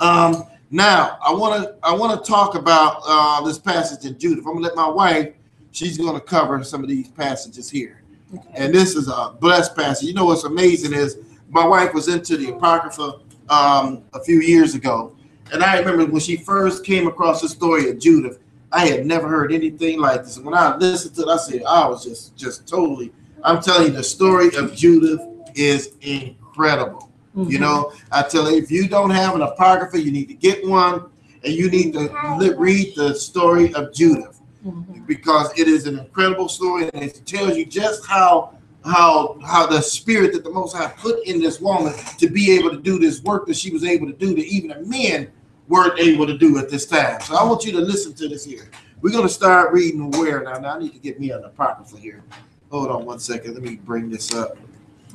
Now I want to talk about this passage in Judith. I'm gonna let my wife. She's gonna cover some of these passages here, okay. And this is a blessed passage. You know what's amazing is my wife was into the Apocrypha a few years ago, and I remember when she first came across the story of Judith. I had never heard anything like this. And when I listened to it, I said, I was just totally. I'm telling you, the story of Judith is incredible. Mm-hmm. You know, I tell you, if you don't have an Apocrypha, you need to get one, and you need to read the story of Judith, mm-hmm. because it is an incredible story, and it tells you just how the spirit that the Most High put in this woman to be able to do this work that she was able to do that even the men weren't able to do at this time. So I want you to listen to this here. We're going to start reading where now. Now I need to get me an Apocrypha here. Hold on one second. Let me bring this up.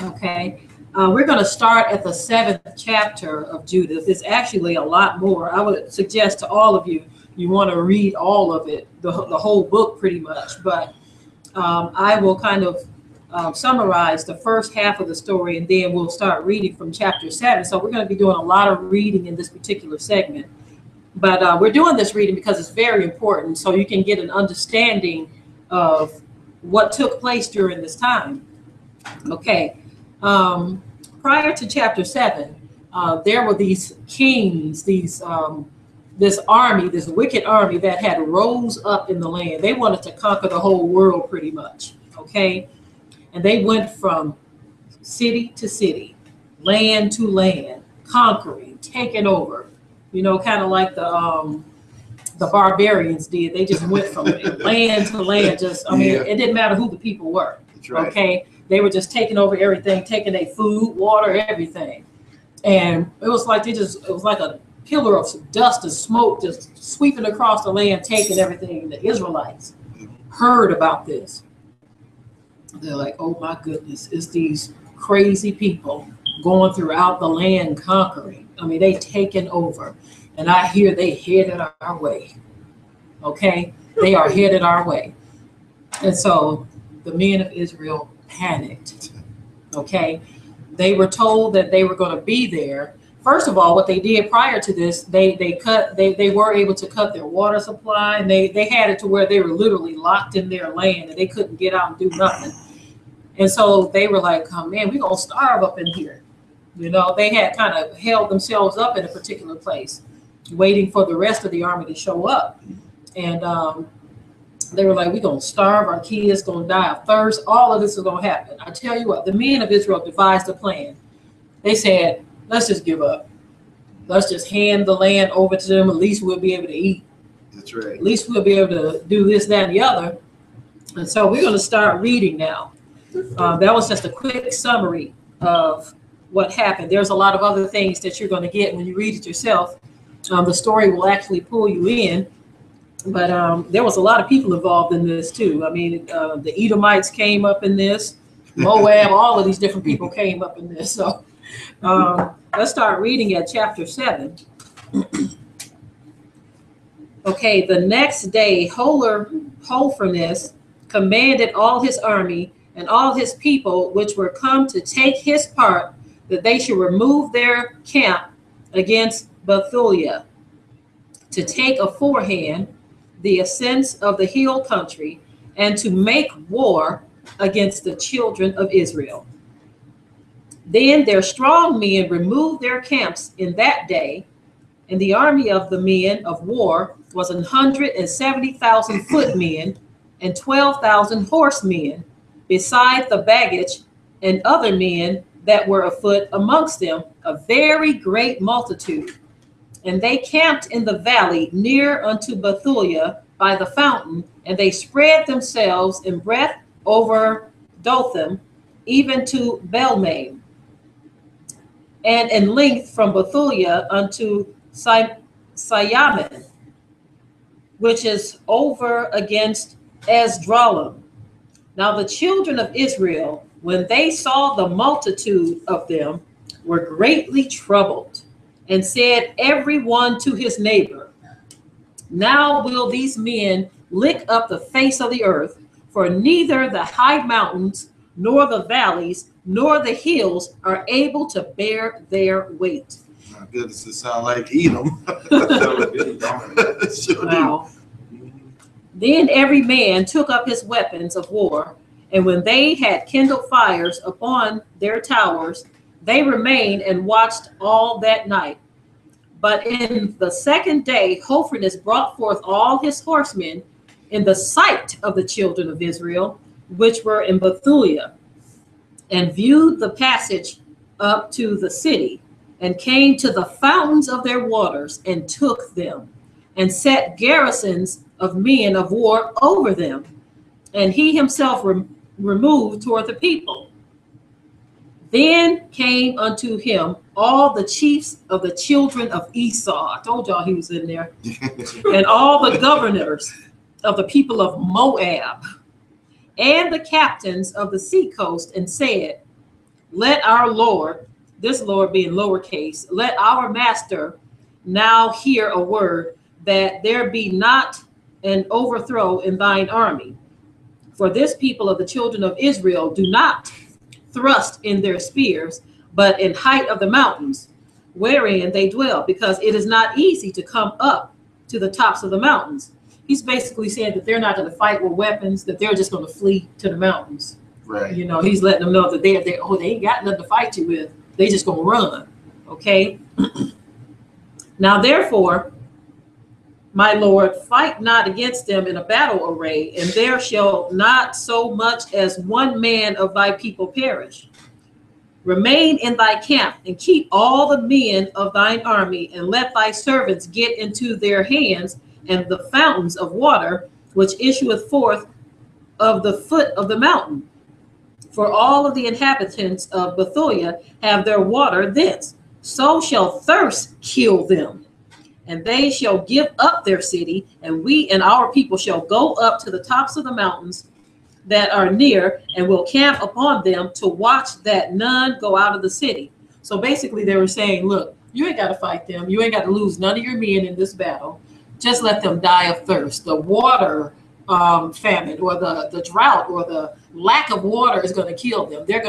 Okay. We're going to start at the 7th chapter of Judith. It's actually a lot more. I would suggest to all of you, you want to read all of it, the whole book pretty much. But I will kind of summarize the first half of the story, and then we'll start reading from chapter 7. So we're going to be doing a lot of reading in this particular segment. But we're doing this reading because it's very important, so you can get an understanding of what took place during this time. Okay. Prior to chapter 7, there were these kings, this army, this wicked army that had rose up in the land. They wanted to conquer the whole world pretty much. Okay. And they went from city to city, land to land, conquering, taking over, you know, kind of like the barbarians did. They just went from land to land. Just, I mean, it didn't matter who the people were. That's right. Okay. They were just taking over everything, taking their food, water, everything. And it was like it was like a pillar of dust and smoke just sweeping across the land, taking everything. And the Israelites heard about this. They're like, oh my goodness, it's these crazy people going throughout the land conquering. I mean, they taken over. And I hear they headed our way. Okay? They are headed our way. And so the men of Israel panicked. Okay? They were told that they were going to be there. First of all, what they did prior to this, they were able to cut their water supply, and they had it to where they were literally locked in their land and they couldn't get out and do nothing. And so they were like, oh man, we're going to starve up in here. You know, they had kind of held themselves up in a particular place, waiting for the rest of the army to show up. And they were like, we're going to starve, our kids going to die of thirst. All of this is going to happen. I tell you what, the men of Israel devised a plan. They said, let's just give up. Let's just hand the land over to them. At least we'll be able to eat. That's right. At least we'll be able to do this, that, and the other. And so we're going to start reading now. That was just a quick summary of what happened. There's a lot of other things that you're going to get when you read it yourself. The story will actually pull you in. But there was a lot of people involved in this too. I mean, the Edomites came up in this. Moab, all of these different people came up in this. So let's start reading at chapter 7. Okay, the next day, Holofernes commanded all his army and all his people, which were come to take his part, that they should remove their camp against Bethulia, to take aforehand the ascents of the hill country, and to make war against the children of Israel. Then their strong men removed their camps in that day, and the army of the men of war was 170,000 footmen and 12,000 horsemen, beside the baggage and other men that were afoot amongst them, a very great multitude. And they camped in the valley near unto Bethulia by the fountain, and they spread themselves in breadth over Dothan, even to Belmain, and in length from Bethulia unto Sayamin, which is over against Esdraelon. Now the children of Israel, when they saw the multitude of them, were greatly troubled, and said every one to his neighbor, now will these men lick up the face of the earth, for neither the high mountains, nor the valleys, nor the hills are able to bear their weight. my goodness, it sounds like Edom. Sure wow. Then every man took up his weapons of war, and when they had kindled fires upon their towers, they remained and watched all that night. But in the second day, Hophernes brought forth all his horsemen in the sight of the children of Israel, which were in Bethulia, and viewed the passage up to the city, and came to the fountains of their waters, and took them, and set garrisons of men of war over them. And he himself removed toward the people. Then came unto him all the chiefs of the children of Esau. I told y'all he was in there. And all the governors of the people of Moab, and the captains of the seacoast, and said, let our Lord, this Lord being lowercase, let our master now hear a word, that there be not an overthrow in thine army. For this people of the children of Israel do not thrust in their spears, but in height of the mountains wherein they dwell, because it is not easy to come up to the tops of the mountains. He's basically saying that they're not going to fight with weapons, that they're just going to flee to the mountains. Right. You know, he's letting them know that they ain't got nothing to fight you with. They just going to run. Okay. Now, therefore, my Lord, fight not against them in a battle array, and there shall not so much as one man of thy people perish. Remain in thy camp, and keep all the men of thine army, and let thy servants get into their hands and the fountains of water, which issueth forth of the foot of the mountain. For all of the inhabitants of Bethulia have their water thence. So shall thirst kill them. And they shall give up their city, and we and our people shall go up to the tops of the mountains that are near, and will camp upon them to watch that none go out of the city. So basically they were saying, look, you ain't got to fight them. You ain't got to lose none of your men in this battle. Just let them die of thirst. The water famine, or the drought, or the lack of water is going to kill them. They're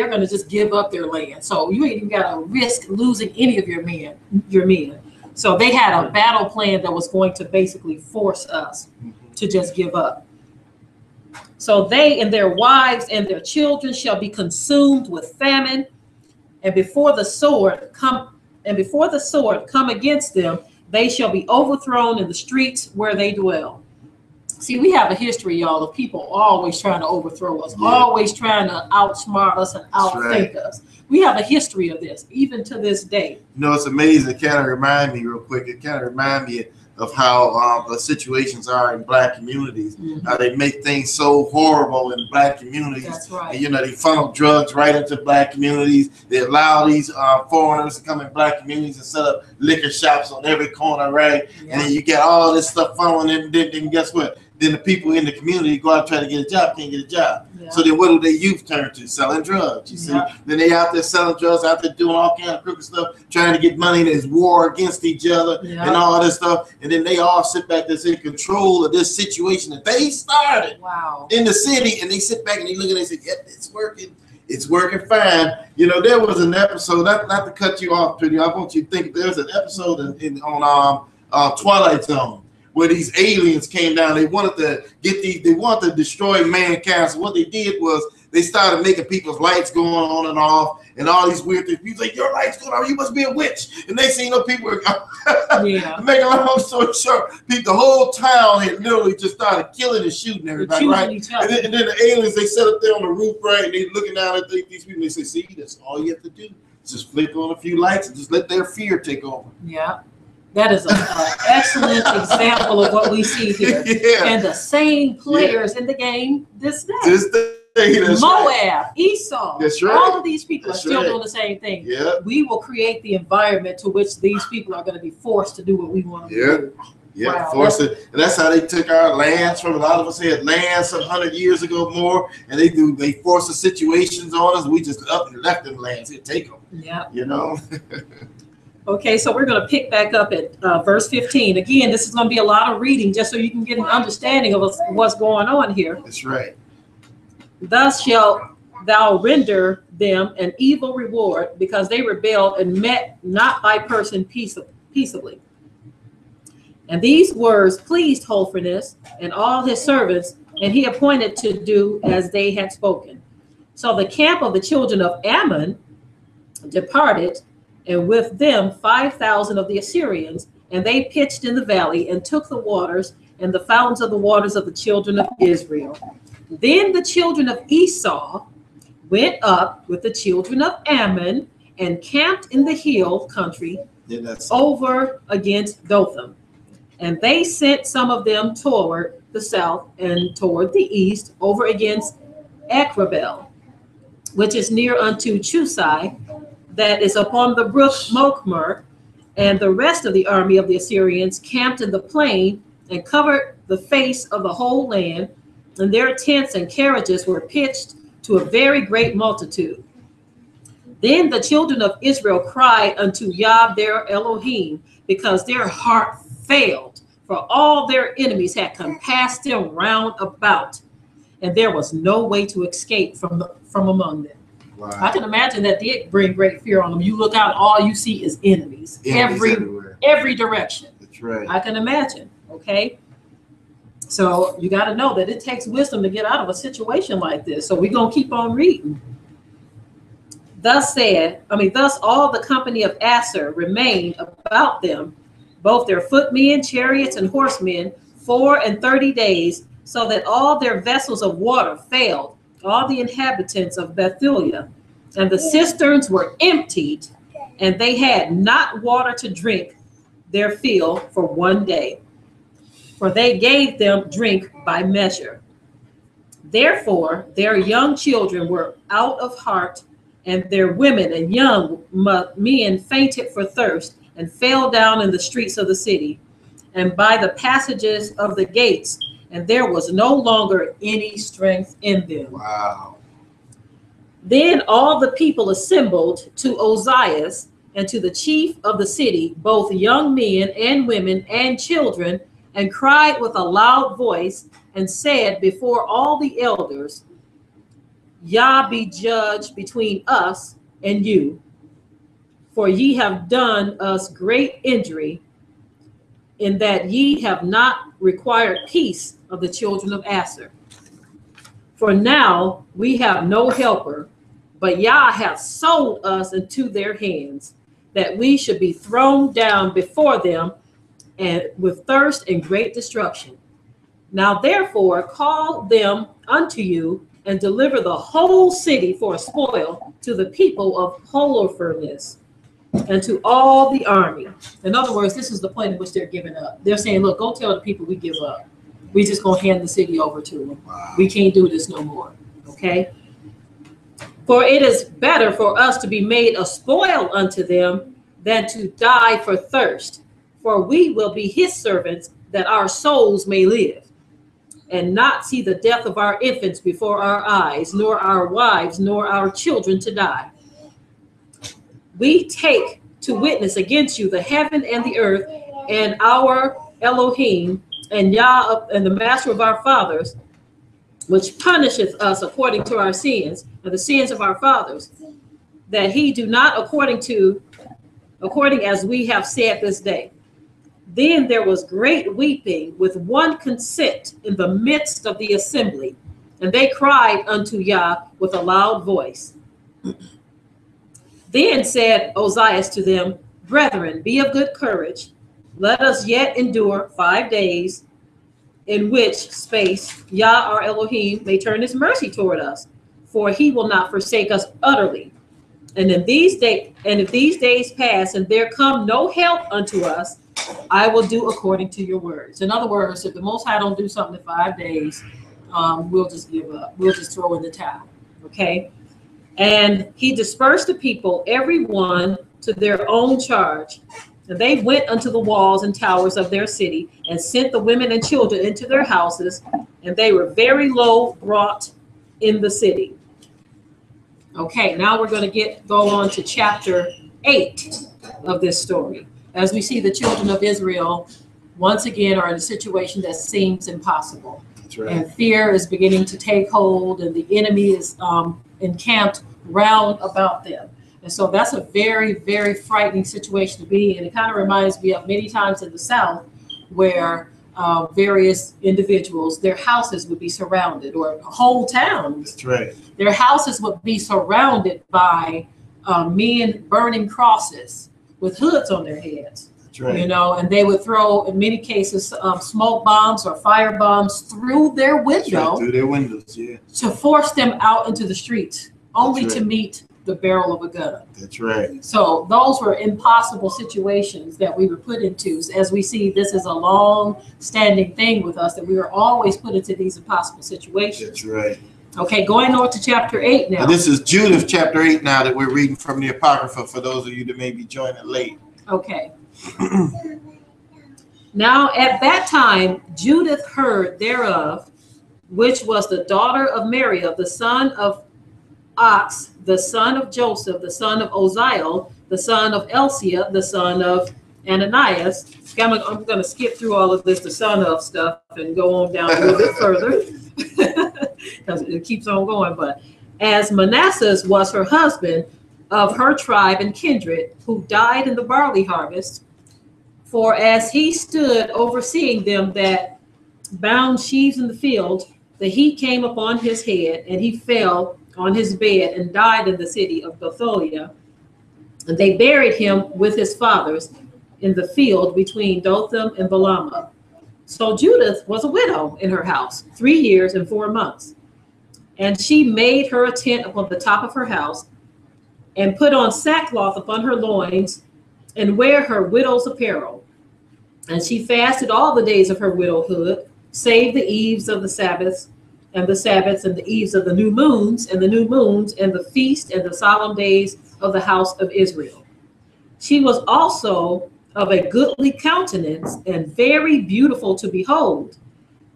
going to just give up their land. So you ain't even got to risk losing any of your men. So they had a battle plan that was going to basically force us to just give up. So they and their wives and their children shall be consumed with famine, and before the sword come against them, they shall be overthrown in the streets where they dwell. See, we have a history, y'all, of people always trying to overthrow us, always trying to outsmart us and outthink us. We have a history of this, even to this day. You know, it's amazing. It kind of remind me real quick. It kind of remind me of how the situations are in black communities. How they make things so horrible in black communities. That's right. And, you know, they funnel drugs right into black communities. They allow these foreigners to come in black communities and set up liquor shops on every corner, right? Yeah. And then you get all this stuff funneling in. Then guess what? Then the people in the community go out trying to get a job, can't get a job. Yeah. So then what do their youth turn to? Selling drugs, you see? Then they out there selling drugs, out there doing all kind of crooked stuff, trying to get money. There's war against each other and all this stuff. And then they all sit back there in control of this situation that they started in the city. And they sit back and they look at it and say, yep, it's working. It's working fine. You know, there was an episode, not to cut you off, Pretty, I want you to think there's an episode on Twilight Zone, where these aliens came down. They wanted to destroy mankind. So what they did was they started making people's lights going on and off and all these weird things. People like, your lights going on, you must be a witch. And they seen people were make a long story short, the whole town had literally just started killing and shooting everybody, right? And then the aliens, they set up there on the roof, right? And they looking down at these people, they say, see, that's all you have to do. Just flick on a few lights and just let their fear take over. Yeah. That is an excellent example of what we see here. And the same players in the game this day. Moab, Esau, all of these people are still doing the same thing. We will create the environment to which these people are going to be forced to do what we want them to do. Force it. And that's how they took our lands from. A lot of us had lands some 100 years ago more, and they force the situations on us. We just up and left them lands. They take them. You know. Okay, so we're going to pick back up at verse 15. Again, this is going to be a lot of reading just so you can get an understanding of what's going on here. That's right. Thus shall thou render them an evil reward, because they rebelled and met not thy person peaceably. And these words pleased Hophernes and all his servants, and he appointed to do as they had spoken. So the camp of the children of Ammon departed, and with them 5,000 of the Assyrians, and they pitched in the valley and took the waters and the fountains of the waters of the children of Israel. Then the children of Esau went up with the children of Ammon and camped in the hill country over against Dothan. And they sent some of them toward the south and toward the east over against Acrabel, which is near unto Chusai, that is upon the brook Mokmer. And the rest of the army of the Assyrians camped in the plain and covered the face of the whole land, and their tents and carriages were pitched to a very great multitude. Then the children of Israel cried unto Yah their Elohim, because their heart failed, for all their enemies had compassed them round about, and there was no way to escape from among them. Wow. I can imagine that did bring great fear on them. You look out, all you see is enemies every direction. That's right. I can imagine. Okay. So you got to know that it takes wisdom to get out of a situation like this. So we're going to keep on reading. Thus all the company of Asher remained about them, both their footmen, chariots, and horsemen, 34 days, so that all their vessels of water failed, all the inhabitants of Bethulia, and the cisterns were emptied, and they had not water to drink their fill for 1 day, for they gave them drink by measure. Therefore their young children were out of heart, and their women and young men fainted for thirst, and fell down in the streets of the city, and by the passages of the gates, and there was no longer any strength in them. Wow. Then all the people assembled to Ozias and to the chief of the city, both young men and women and children, and cried with a loud voice, and said before all the elders, Yah be judge between us and you, for ye have done us great injury, in that ye have not required peace of the children of Asher. For now we have no helper, but Yah hath sold us into their hands, that we should be thrown down before them, and with thirst and great destruction. Now therefore call them unto you, and deliver the whole city for a spoil to the people of Holofernes, and to all the army. In other words, this is the point in which they're giving up. They're saying, look, go tell the people we give up. We just gonna hand the city over to them. Wow. We can't do this no more. Okay. For it is better for us to be made a spoil unto them than to die for thirst. For we will be his servants, that our souls may live, and not see the death of our infants before our eyes, nor our wives, nor our children to die. We take to witness against you the heaven and the earth, and our Elohim, and Yah, and the master of our fathers, which punisheth us according to our sins, and the sins of our fathers, that he do not according as we have said this day. Then there was great weeping with one consent in the midst of the assembly, and they cried unto Yah with a loud voice. Then said Ozias to them, Brethren, be of good courage. Let us yet endure 5 days, in which space Yah our Elohim may turn his mercy toward us, for he will not forsake us utterly. And if these days pass, and there come no help unto us, I will do according to your words. In other words, if the Most High don't do something in 5 days, we'll just give up. We'll just throw in the towel. Okay. And he dispersed the people, every one to their own charge. And they went unto the walls and towers of their city, and sent the women and children into their houses, and they were very low brought in the city. Okay, now we're going to go on to chapter 8 of this story. As we see, the children of Israel once again are in a situation that seems impossible. That's right. And fear is beginning to take hold, and the enemy is encamped round about them. And so that's a very, very frightening situation to be in. It kind of reminds me of many times in the South where various individuals, their houses would be surrounded, or whole towns. That's right. Their houses would be surrounded by men burning crosses with hoods on their heads. That's right. You know, and they would throw, in many cases, smoke bombs or fire bombs through their window. Right, through their windows, yeah. To force them out into the streets, only to meet the barrel of a gun. That's right. So those were impossible situations that we were put into. As we see, this is a long-standing thing with us, that we were always put into these impossible situations. That's right. Okay, going on to chapter 8 now. Now this is Judith chapter 8 now that we're reading from the Apocrypha for those of you that may be joining late. Okay. Now at that time, Judith heard thereof, which was the daughter of Mariah, the son of Ox, the son of Joseph, the son of Oziel, the son of Elsia, the son of Ananias. I'm going to skip through all of this, the son of stuff, and go on down a little bit further because it keeps on going. But as Manasseh was her husband, of her tribe and kindred, who died in the barley harvest, for as he stood overseeing them that bound sheaves in the field, the heat came upon his head, and he fell on his bed and died in the city of Bethulia. And they buried him with his fathers in the field between Dothan and Balama. So Judith was a widow in her house 3 years and 4 months. And she made her a tent upon the top of her house, and put on sackcloth upon her loins, and wear her widow's apparel. And she fasted all the days of her widowhood, save the eves of the Sabbaths, and the eves of the new moons, and the feast and the solemn days of the house of Israel. She was also of a goodly countenance, and very beautiful to behold.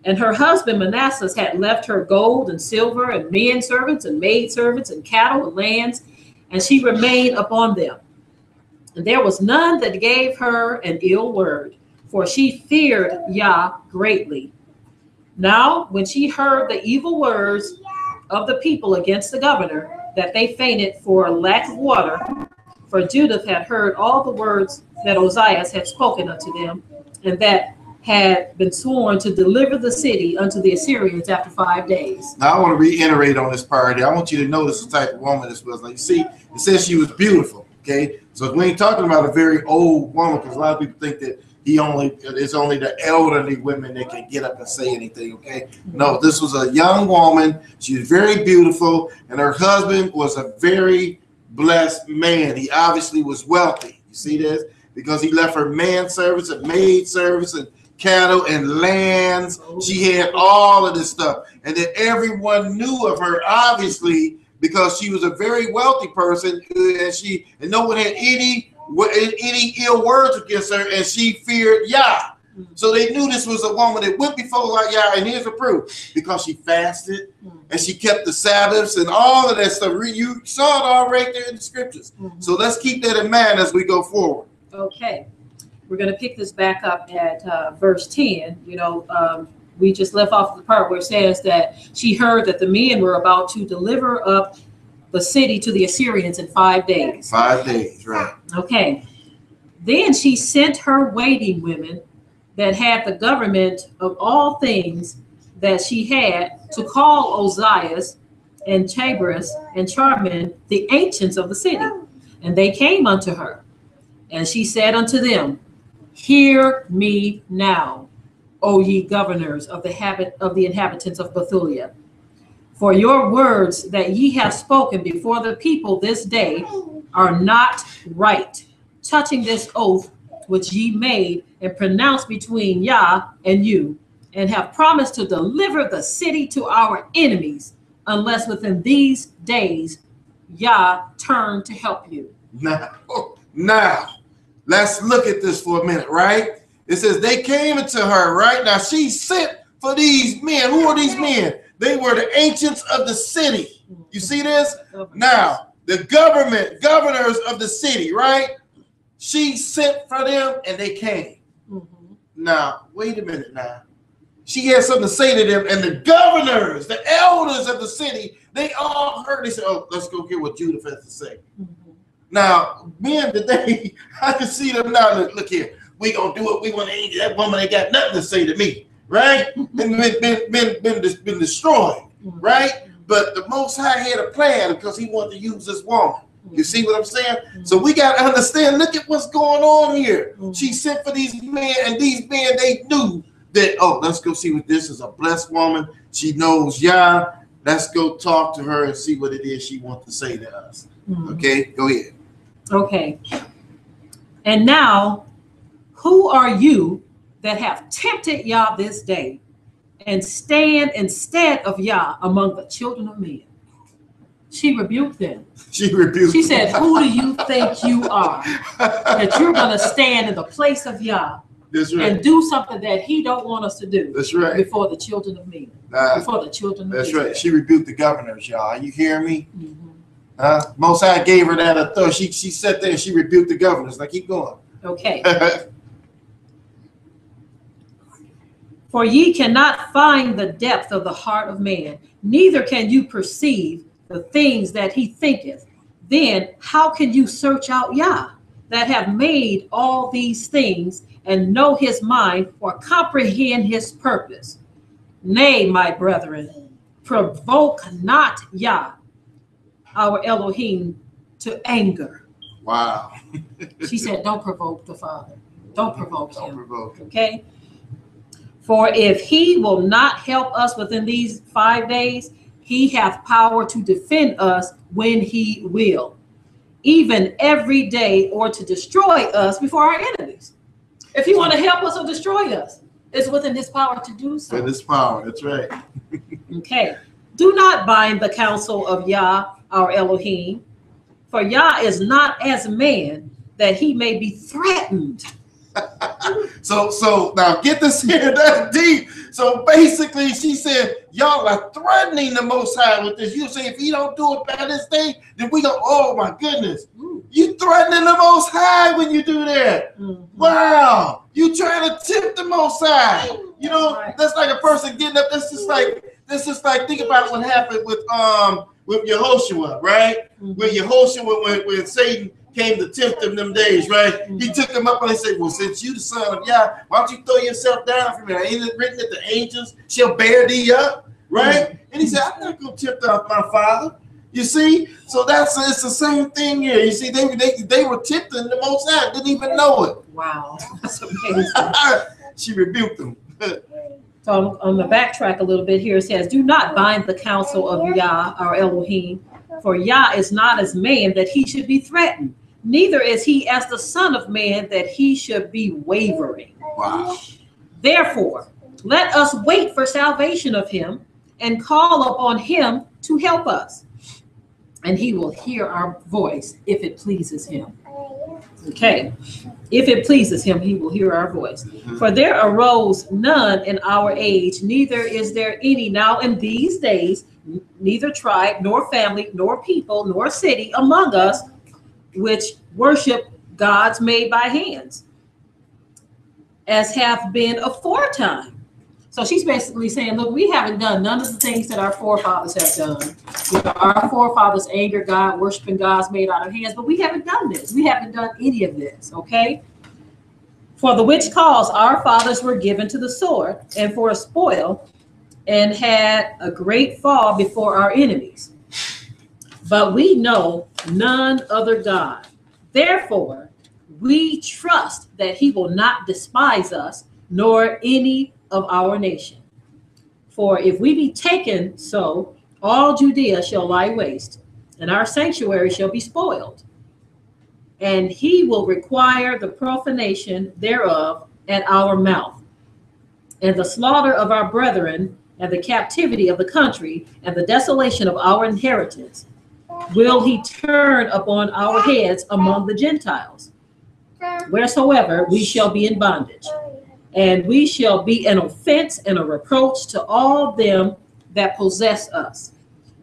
And her husband Manasseh had left her gold and silver, and men servants and maid servants, and cattle and lands, and she remained upon them. And there was none that gave her an ill word, for she feared Yah greatly. Now, when she heard the evil words of the people against the governor, that they fainted for lack of water, for Judith had heard all the words that Ozias had spoken unto them, and that had been sworn to deliver the city unto the Assyrians after 5 days. Now, I want to reiterate on this part here. I want you to notice the type of woman this was. Like, you see, it says she was beautiful, okay? So we ain't talking about a very old woman, because a lot of people think that it's only the elderly women that can get up and say anything, okay? No, this was a young woman. She was very beautiful, and her husband was a very blessed man. He obviously was wealthy. You see this? Because he left her manservants and maid servants and cattle and lands. She had all of this stuff. And then everyone knew of her, obviously, because she was a very wealthy person, and no one had any ill words against her, and she feared Yah. So they knew this was a woman that went before Yah, and here's the proof. Because she fasted, and she kept the Sabbaths and all of that stuff. You saw it all right there in the scriptures. So let's keep that in mind as we go forward. Okay. We're going to pick this back up at verse 10. You know, we just left off the part where it says that she heard that the men were about to deliver up the city to the Assyrians in 5 days. 5 days, right. Okay. Then she sent her waiting women that had the government of all things that she had to call Ozias and Chabrias and Charman, the ancients of the city. And they came unto her. And she said unto them, Hear me now, O ye governors of the inhabitants of Bethulia. For your words that ye have spoken before the people this day are not right, touching this oath which ye made and pronounced between Yah and you, and have promised to deliver the city to our enemies, unless within these days Yah turn to help you. Now, let's look at this for a minute, right? It says they came into her, right? Now she sent for these men. Who are these men? They were the ancients of the city. You see this? Now, the governors of the city, right? She sent for them and they came. Now, wait a minute now. she had something to say to them, and the governors, the elders of the city, they all heard. They said, "Oh, let's go hear what Judith has to say." Now, men today, I can see them now. Look here, we gonna do what we want to. That woman ain't got nothing to say to me, right? And been destroyed, right? But the Most High had a plan because He wanted to use this woman. You see what I'm saying? So we got to understand. Look at what's going on here. She sent for these men, and these men, they knew that, oh, let's go see what this is, a blessed woman. She knows Yah. Let's go talk to her and see what it is she wants to say to us. Okay, go ahead. Okay. And now, who are you that have tempted Yah this day and stand instead of Yah among the children of men? She rebuked them. She rebuked She said, who do you think you are that you're going to stand in the place of Yah? That's right. And do something that He don't want us to do. That's right. Before the children of men. Before the children of That's Israel. Right. She rebuked the governors, y'all. Are you hearing me? Most High gave her that authority. She sat there and she rebuked the governors. Now keep going. Okay. For ye cannot find the depth of the heart of man, neither can you perceive the things that he thinketh. Then how can you search out Yah, that have made all these things, and know His mind, or comprehend His purpose? Nay, my brethren, provoke not Yah, our Elohim, to anger. Wow. She said, don't provoke the Father. Don't provoke Him. Provoke. Okay? For if He will not help us within these 5 days, He hath power to defend us when He will, even every day, or to destroy us before our enemies. If He want to help us or destroy us, it's within His power to do so. Within His power, that's right. Okay. Do not bind the counsel of Yah, our Elohim, for Yah is not as man that He may be threatened. So now get this here, that's deep. So basically she said, y'all are threatening the Most High with this. You say, if He don't do it by this day, then we go, oh my goodness. You threatening the Most High when you do that. Wow. You trying to tempt the Most High. You know, that's like a person getting up. That's just like, think about what happened with Yehoshua, right? With Yehoshua, when Satan came to tempt him them days, right? He took him up and he said, well, since you the son of Yah, why don't you throw yourself down from here? Ain't it written that the angels shall bear thee up, right? And he said, I'm not going to tempt my father. You see? So it's the same thing here. You see, they were tempting the Most High, didn't even know it. Wow. That's amazing. She rebuked them. So on the backtrack a little bit here, it says, do not bind the counsel of Yah, our Elohim, for Yah is not as man that He should be threatened, neither is He as the Son of Man that He should be wavering. Wow. Therefore, let us wait for salvation of Him and call upon Him to help us, and He will hear our voice if it pleases Him. Okay. If it pleases Him, He will hear our voice. For there arose none in our age, neither is there any now in these days, neither tribe, nor family, nor people, nor city among us, which worship gods made by hands, as hath been aforetime. So she's basically saying, look, we haven't done none of the things that our forefathers have done. You know, our forefathers angered God, worshiping gods made out of hands, but we haven't done this. We haven't done any of this, okay? For the which cause our fathers were given to the sword and for a spoil, and had a great fall before our enemies. But we know none other God. Therefore, we trust that He will not despise us, nor any of our nation. For if we be taken so, all Judea shall lie waste, and our sanctuary shall be spoiled. And He will require the profanation thereof at our mouth, and the slaughter of our brethren, and the captivity of the country, and the desolation of our inheritance, will He turn upon our heads among the Gentiles, wheresoever we shall be in bondage. And we shall be an offense and a reproach to all them that possess us.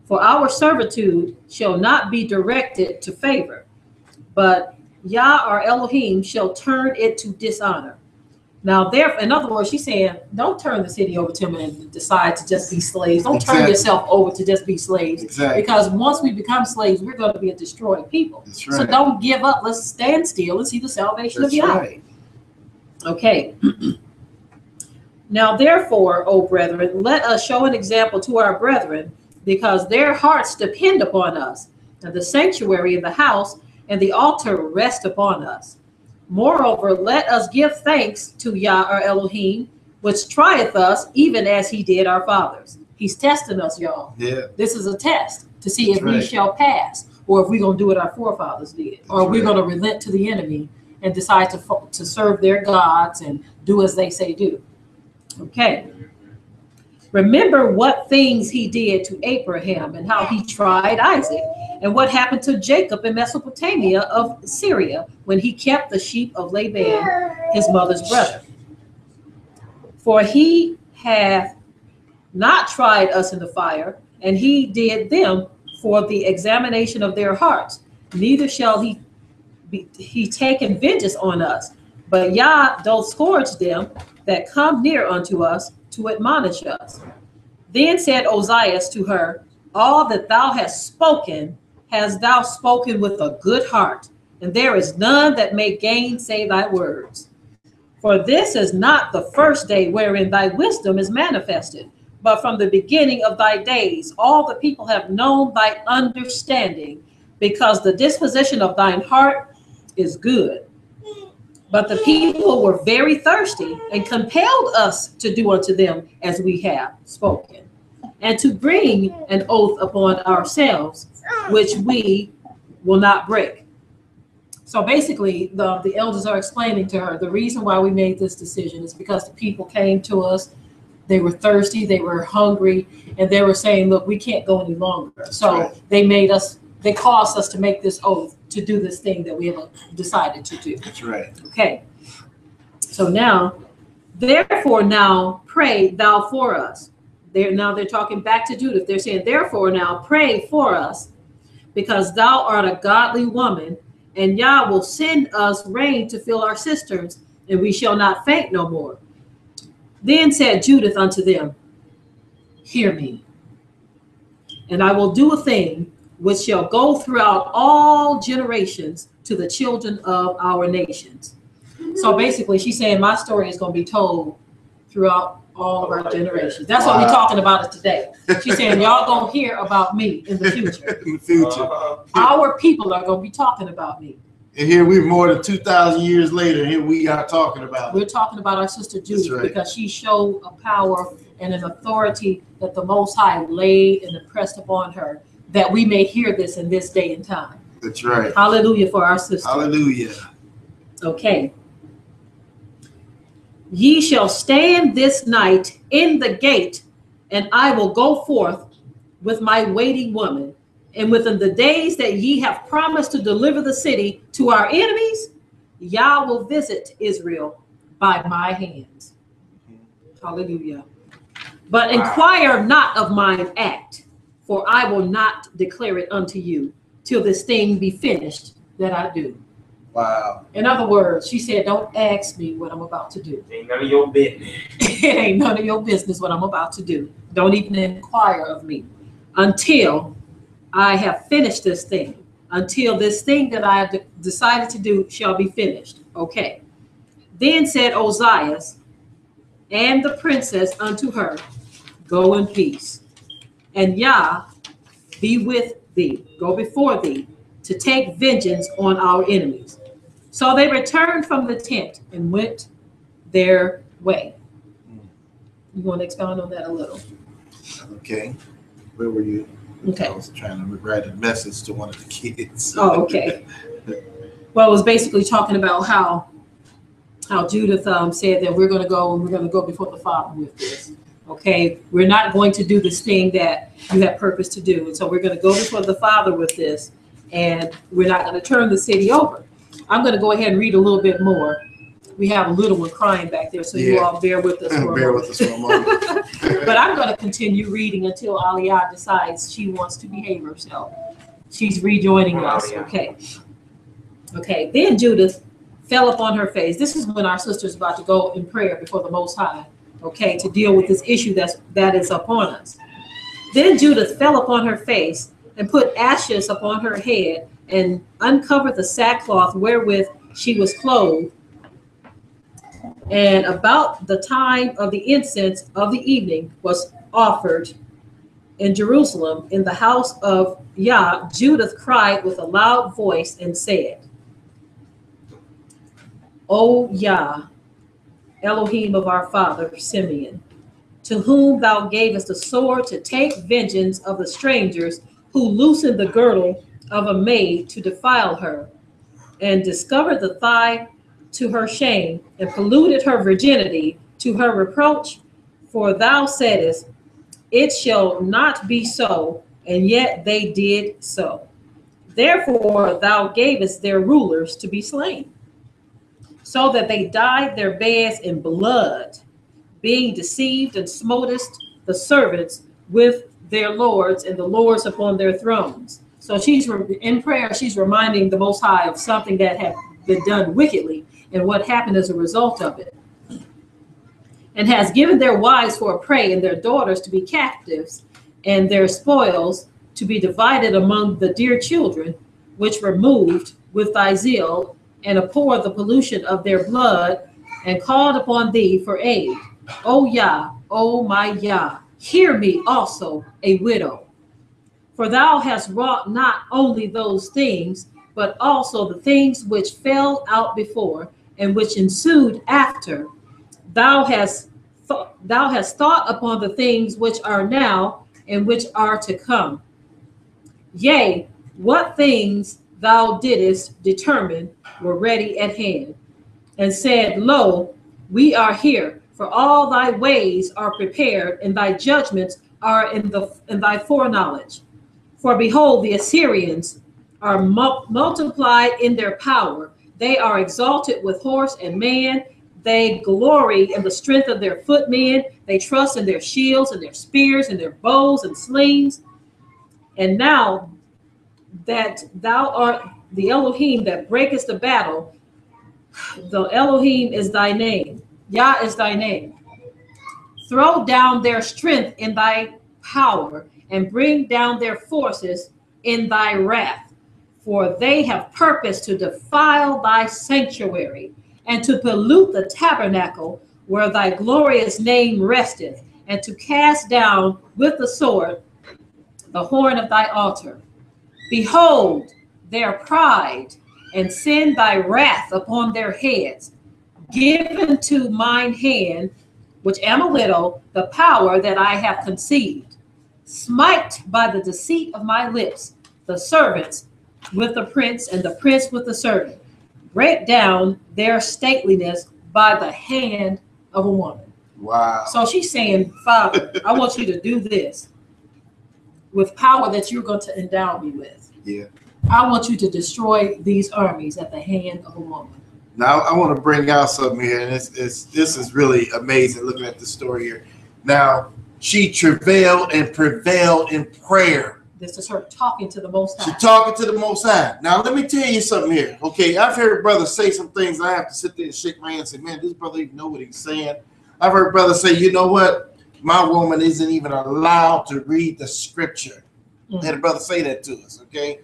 For our servitude shall not be directed to favor, but Yah our Elohim shall turn it to dishonor. Now, there, in other words, she's saying, don't turn the city over to them and decide to just be slaves. Don't turn yourself over to just be slaves. Exactly. Because once we become slaves, we're going to be a destroyed people. That's right. So don't give up. Let's stand still and see the salvation of Yahweh. Right. Okay. Now, therefore, O brethren, let us show an example to our brethren, because their hearts depend upon us, and the sanctuary and the house and the altar rest upon us. Moreover, let us give thanks to Yah our Elohim, which trieth us, even as he did our fathers. He's testing us, y'all. Yeah. This is a test to see if we shall pass, or if we're going to do what our forefathers did, or we're going to relent to the enemy and decide to serve their gods and do as they say do. Okay. Remember what things he did to Abraham and how he tried Isaac, and what happened to Jacob in Mesopotamia of Syria when he kept the sheep of Laban, his mother's brother. For he hath not tried us in the fire, and he did them for the examination of their hearts. Neither shall he taken vengeance on us, but Yah doth scourge them that come near unto us to admonish us. Then said Ozias to her, all that thou hast spoken, hast thou spoken with a good heart, and there is none that may gainsay thy words. For this is not the first day wherein thy wisdom is manifested, but from the beginning of thy days all the people have known thy understanding, because the disposition of thine heart is good. But the people were very thirsty, and compelled us to do unto them as we have spoken, and to bring an oath upon ourselves, which we will not break. So basically, the elders are explaining to her the reason why we made this decision is because the people came to us. They were thirsty, they were hungry, and they were saying, look, we can't go any longer. So they caused us to make this oath to do this thing that we have decided to do. That's right. Okay. So now, therefore now pray thou for us. They're talking back to Judith. They're saying, therefore now pray for us, because thou art a godly woman, and Yah will send us rain to fill our cisterns, and we shall not faint no more. Then said Judith unto them, hear me, and I will do a thing which shall go throughout all generations to the children of our nations. So basically, she's saying my story is going to be told throughout all of our generations. That's what we're talking about it today. She's saying y'all going to hear about me in the future. In the future. Our people are going to be talking about me. And here we're more than 2,000 years later. Here we are talking about. We're talking about our sister Judith, because she showed a power and an authority that the Most High laid and impressed upon her, that we may hear this in this day and time. That's right. Hallelujah for our sister. Hallelujah. Okay. Ye shall stand this night in the gate, and I will go forth with my waiting woman. And within the days that ye have promised to deliver the city to our enemies, Yah will visit Israel by my hands. Hallelujah. But inquire not of mine act, for I will not declare it unto you till this thing be finished that I do. Wow. In other words, she said, don't ask me what I'm about to do. Ain't none of your business. It ain't none of your business what I'm about to do. Don't even inquire of me until I have finished this thing, until this thing that I have decided to do shall be finished. Okay. Then said Ozias and the princess unto her, go in peace, and Yah be with thee, go before thee, to take vengeance on our enemies. So they returned from the tent and went their way. You want to expound on that a little? Okay. Where were you? Okay. I was trying to write a message to one of the kids. Oh, okay. Well, it was basically talking about how Judith said that we're going to go and we're going to go before the Father with this. Okay, we're not going to do this thing that you have purpose to do. And so we're going to go before the Father with this, and we're not going to turn the city over. I'm going to go ahead and read a little bit more. We have a little one crying back there, so you all bear with us for a moment. But I'm going to continue reading until Aliyah decides she wants to behave herself. She's rejoining us. Okay. Okay. Then Judith fell upon her face. This is when our sister's about to go in prayer before the Most High, okay, to deal with this issue that is upon us. Then Judith fell upon her face and put ashes upon her head and uncovered the sackcloth wherewith she was clothed. And about the time of the incense of the evening was offered in Jerusalem in the house of Yah, Judith cried with a loud voice and said, O Yah, Elohim of our father Simeon, to whom thou gavest the sword to take vengeance of the strangers who loosened the girdle of a maid to defile her, and discovered the thigh to her shame, and polluted her virginity to her reproach. For thou saidest, it shall not be so, and yet they did so. Therefore thou gavest their rulers to be slain, so that they dyed their beds in blood, being deceived, and smotest the servants with their lords, and the lords upon their thrones. So she's in prayer, she's reminding the Most High of something that had been done wickedly and what happened as a result of it. And has given their wives for a prey, and their daughters to be captives, and their spoils to be divided among the dear children, which were moved with thy zeal, and abhorred the pollution of their blood, and called upon thee for aid. O Yah, O my Yah, hear me also, a widow. For thou hast wrought not only those things, but also the things which fell out before, and which ensued after. Thou hast thought upon the things which are now, and which are to come. Yea, what things thou didst determine were ready at hand, and said, Lo, we are here, for all thy ways are prepared, and thy judgments are in thy foreknowledge. For behold, the Assyrians are multiplied in their power. They are exalted with horse and man. They glory in the strength of their footmen. They trust in their shields and their spears and their bows and slings. And now that thou art the Elohim that breakest the battle, the Elohim is thy name. Yah is thy name. Throw down their strength in thy power, and bring down their forces in thy wrath. For they have purposed to defile thy sanctuary, and to pollute the tabernacle where thy glorious name resteth, and to cast down with the sword the horn of thy altar. Behold their pride, and send thy wrath upon their heads. Give into mine hand, which am a widow, the power that I have conceived. Smite by the deceit of my lips the servants with the prince, and the prince with the servant. Break down their stateliness by the hand of a woman. Wow. So she's saying, Father, I want you to do this with power that you're going to endow me with. Yeah. I want you to destroy these armies at the hand of a woman. Now I want to bring out something here, and this is really amazing looking at the story here. Now, she travailed and prevailed in prayer. This is her talking to the Most High. She's talking to the Most High. Now, let me tell you something here. Okay, I've heard brothers say some things. I have to sit there and shake my hand and say, man, this brother even know what he's saying. I've heard brothers say, you know what? My woman isn't even allowed to read the scripture. I had a brother say that to us, okay?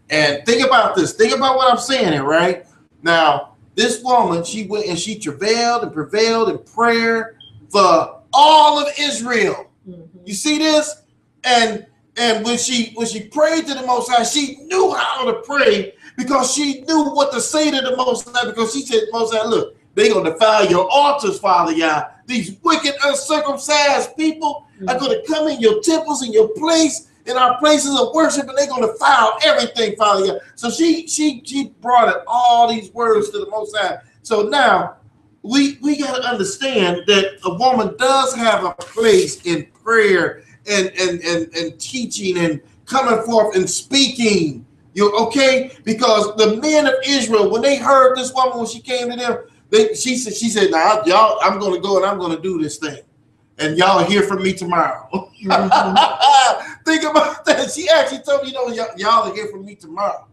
And think about this. Think about what I'm saying here, right? Now, this woman, she went and she travailed and prevailed in prayer for all of Israel. You see this? And when she prayed to the Most High, she knew how to pray because she knew what to say to the Most High, because she said, Most High, look, they're going to defile your altars, Father Yah. These wicked, uncircumcised people are going to come in your temples, in your place, in our places of worship, and they're going to defile everything, Father Yah. So she brought it, all these words to the Most High. So now we got to understand that a woman does have a place in prayer and teaching and coming forth and speaking. You okay? Because the men of Israel, when they heard this woman, when she came to them, she said, now y'all, I'm going to go and I'm going to do this thing, and y'all hear from me tomorrow. Think about that. She actually told me, y'all will hear from me tomorrow.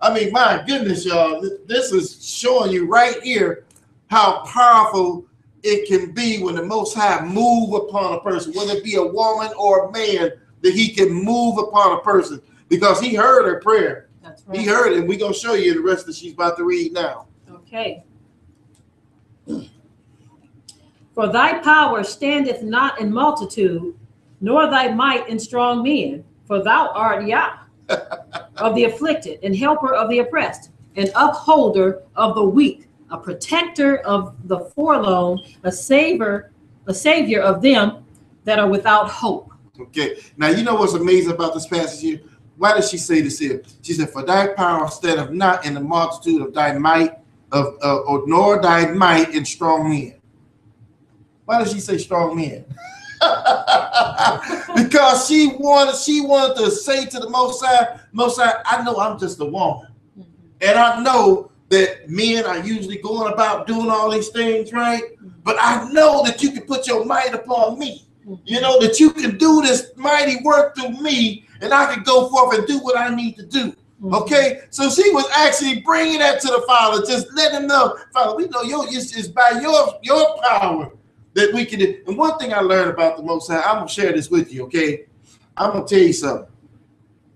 I mean, my goodness, y'all, this is showing you right here how powerful it can be when the Most High move upon a person, whether it be a woman or a man, that he can move upon a person because he heard her prayer. That's right. He heard it, and we're going to show you the rest that she's about to read now. Okay. For thy power standeth not in multitude, nor thy might in strong men, for thou art Yah of the afflicted, and helper of the oppressed, an upholder of the weak, a protector of the forlorn, a savior of them that are without hope. Okay, now you know what's amazing about this passage here? Why does she say this here? She said, for thy power standeth not in the multitude of thy might, nor thy might in strong men. Why does she say strong men? Because she wanted to say to the Most High, I know I'm just a woman. And I know that men are usually going about doing all these things, right? But I know that you can put your might upon me. You know, that you can do this mighty work through me, and I can go forth and do what I need to do. Okay? So she was actually bringing that to the Father, just letting him know, Father, we know it's by your power that we can do. And one thing I learned about the Most High, I'm going to share this with you, okay? I'm going to tell you something,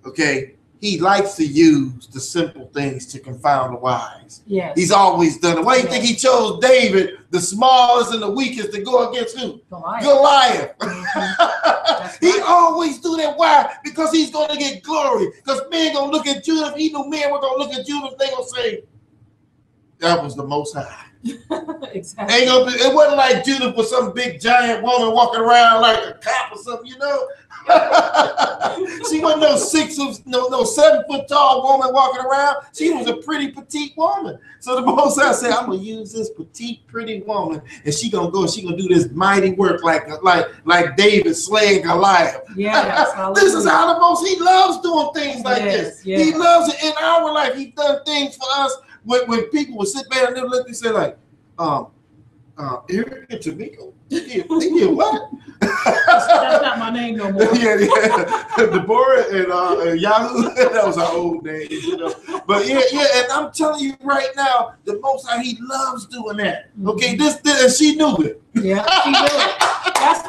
okay? He likes to use the simple things to confound the wise. Yes. He's always done it. Why do you think he chose David, the smallest and the weakest, to go against who? Goliath. He always do that. Why? Because he's going to get glory. Because men going to look at Judith. He knew men were going to look at Judith. They going to say, that was the Most High. Exactly. It wasn't like Judith was some big giant woman walking around like a cop or something, you know. She wasn't no 7 foot tall woman walking around. She was a pretty petite woman. So the Most High said, I'm gonna use this petite, pretty woman, and she gonna do this mighty work like David slaying Goliath. Yes, this is how the Most He loves doing things like this. Yes. He loves it in our life. He's done things for us. When people would sit there and they would look and say like, Eric and Tamiko, they did what? That's not my name no more. yeah. Deborah and Yahoo, that was our old name, you know. But yeah, and I'm telling you right now, the Most High, he loves doing that. Okay, this and she knew it. Yeah, she knew it. That's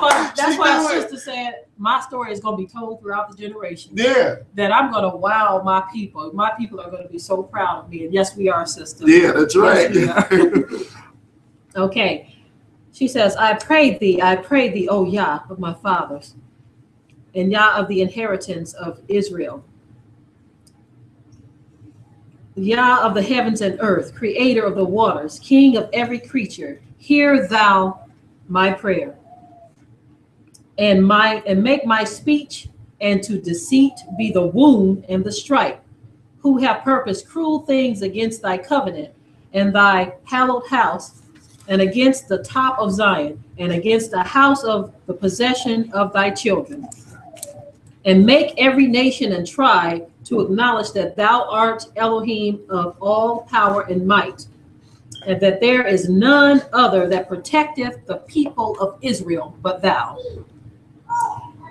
why our sister said my story is going to be told throughout the generation. Yeah. That I'm going to wow my people. My people are going to be so proud of me. And yes, we are, sister. Yeah, that's right. Yes, okay. She says, I pray thee, O Yah of my fathers, and Yah of the inheritance of Israel. Yah of the heavens and earth, creator of the waters, king of every creature, hear thou my prayer, and make my speech and to deceit be the wound and the stripe, who have purposed cruel things against thy covenant and thy hallowed house, and against the top of Zion, and against the house of the possession of thy children. And make every nation and tribe to acknowledge that thou art Elohim of all power and might, and that there is none other that protecteth the people of Israel but thou.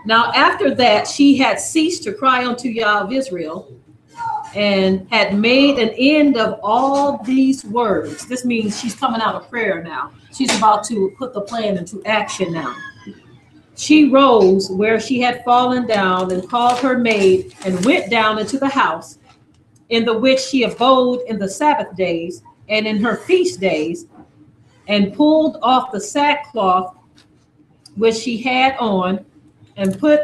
Now after that she had ceased to cry unto Yah of Israel, and had made an end of all these words. This means she's coming out of prayer now. She's about to put the plan into action now. She rose where she had fallen down and called her maid and went down into the house, in the which she abode in the Sabbath days and in her feast days, and pulled off the sackcloth which she had on, and put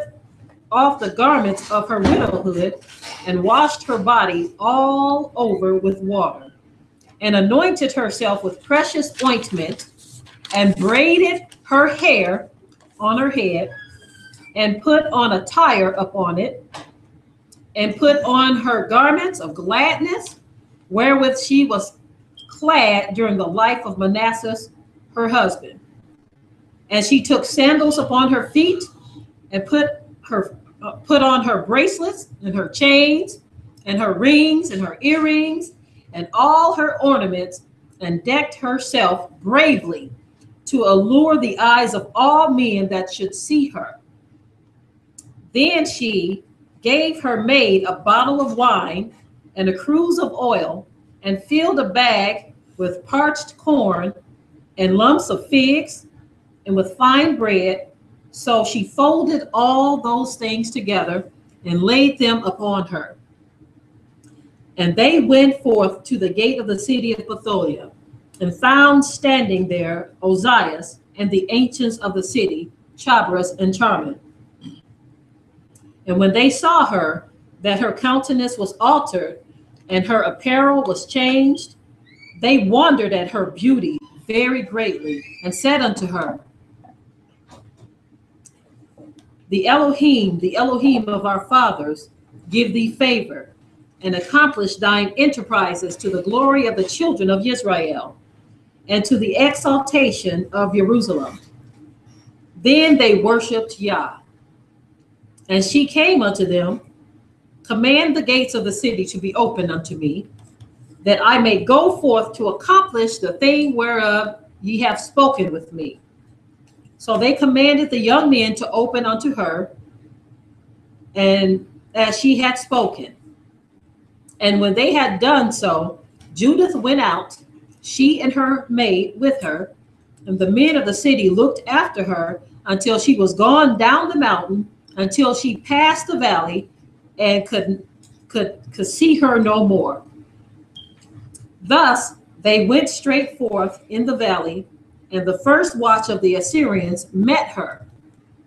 off the garments of her widowhood, and washed her body all over with water, and anointed herself with precious ointment, and braided her hair on her head, and put on a tire upon it, and put on her garments of gladness, wherewith she was clad during the life of Manasseh her husband. And she took sandals upon her feet, and put on her bracelets and her chains and her rings and her earrings and all her ornaments, and decked herself bravely to allure the eyes of all men that should see her. Then she gave her maid a bottle of wine and a cruse of oil, and filled a bag with parched corn and lumps of figs and with fine bread. So she folded all those things together and laid them upon her. And they went forth to the gate of the city of Bethulia, and found standing there Ozias and the ancients of the city, Chabras and Charming. And when they saw her, that her countenance was altered, and her apparel was changed, they wondered at her beauty very greatly, and said unto her, the Elohim of our fathers, give thee favor, and accomplish thine enterprises to the glory of the children of Israel, and to the exaltation of Jerusalem. Then they worshipped Yah. And she came unto them, command the gates of the city to be opened unto me, that I may go forth to accomplish the thing whereof ye have spoken with me. So they commanded the young men to open unto her, and as she had spoken. And when they had done so, Judith went out, she and her maid with her, and the men of the city looked after her until she was gone down the mountain, until she passed the valley, and could see her no more. Thus they went straight forth in the valley, and the first watch of the Assyrians met her.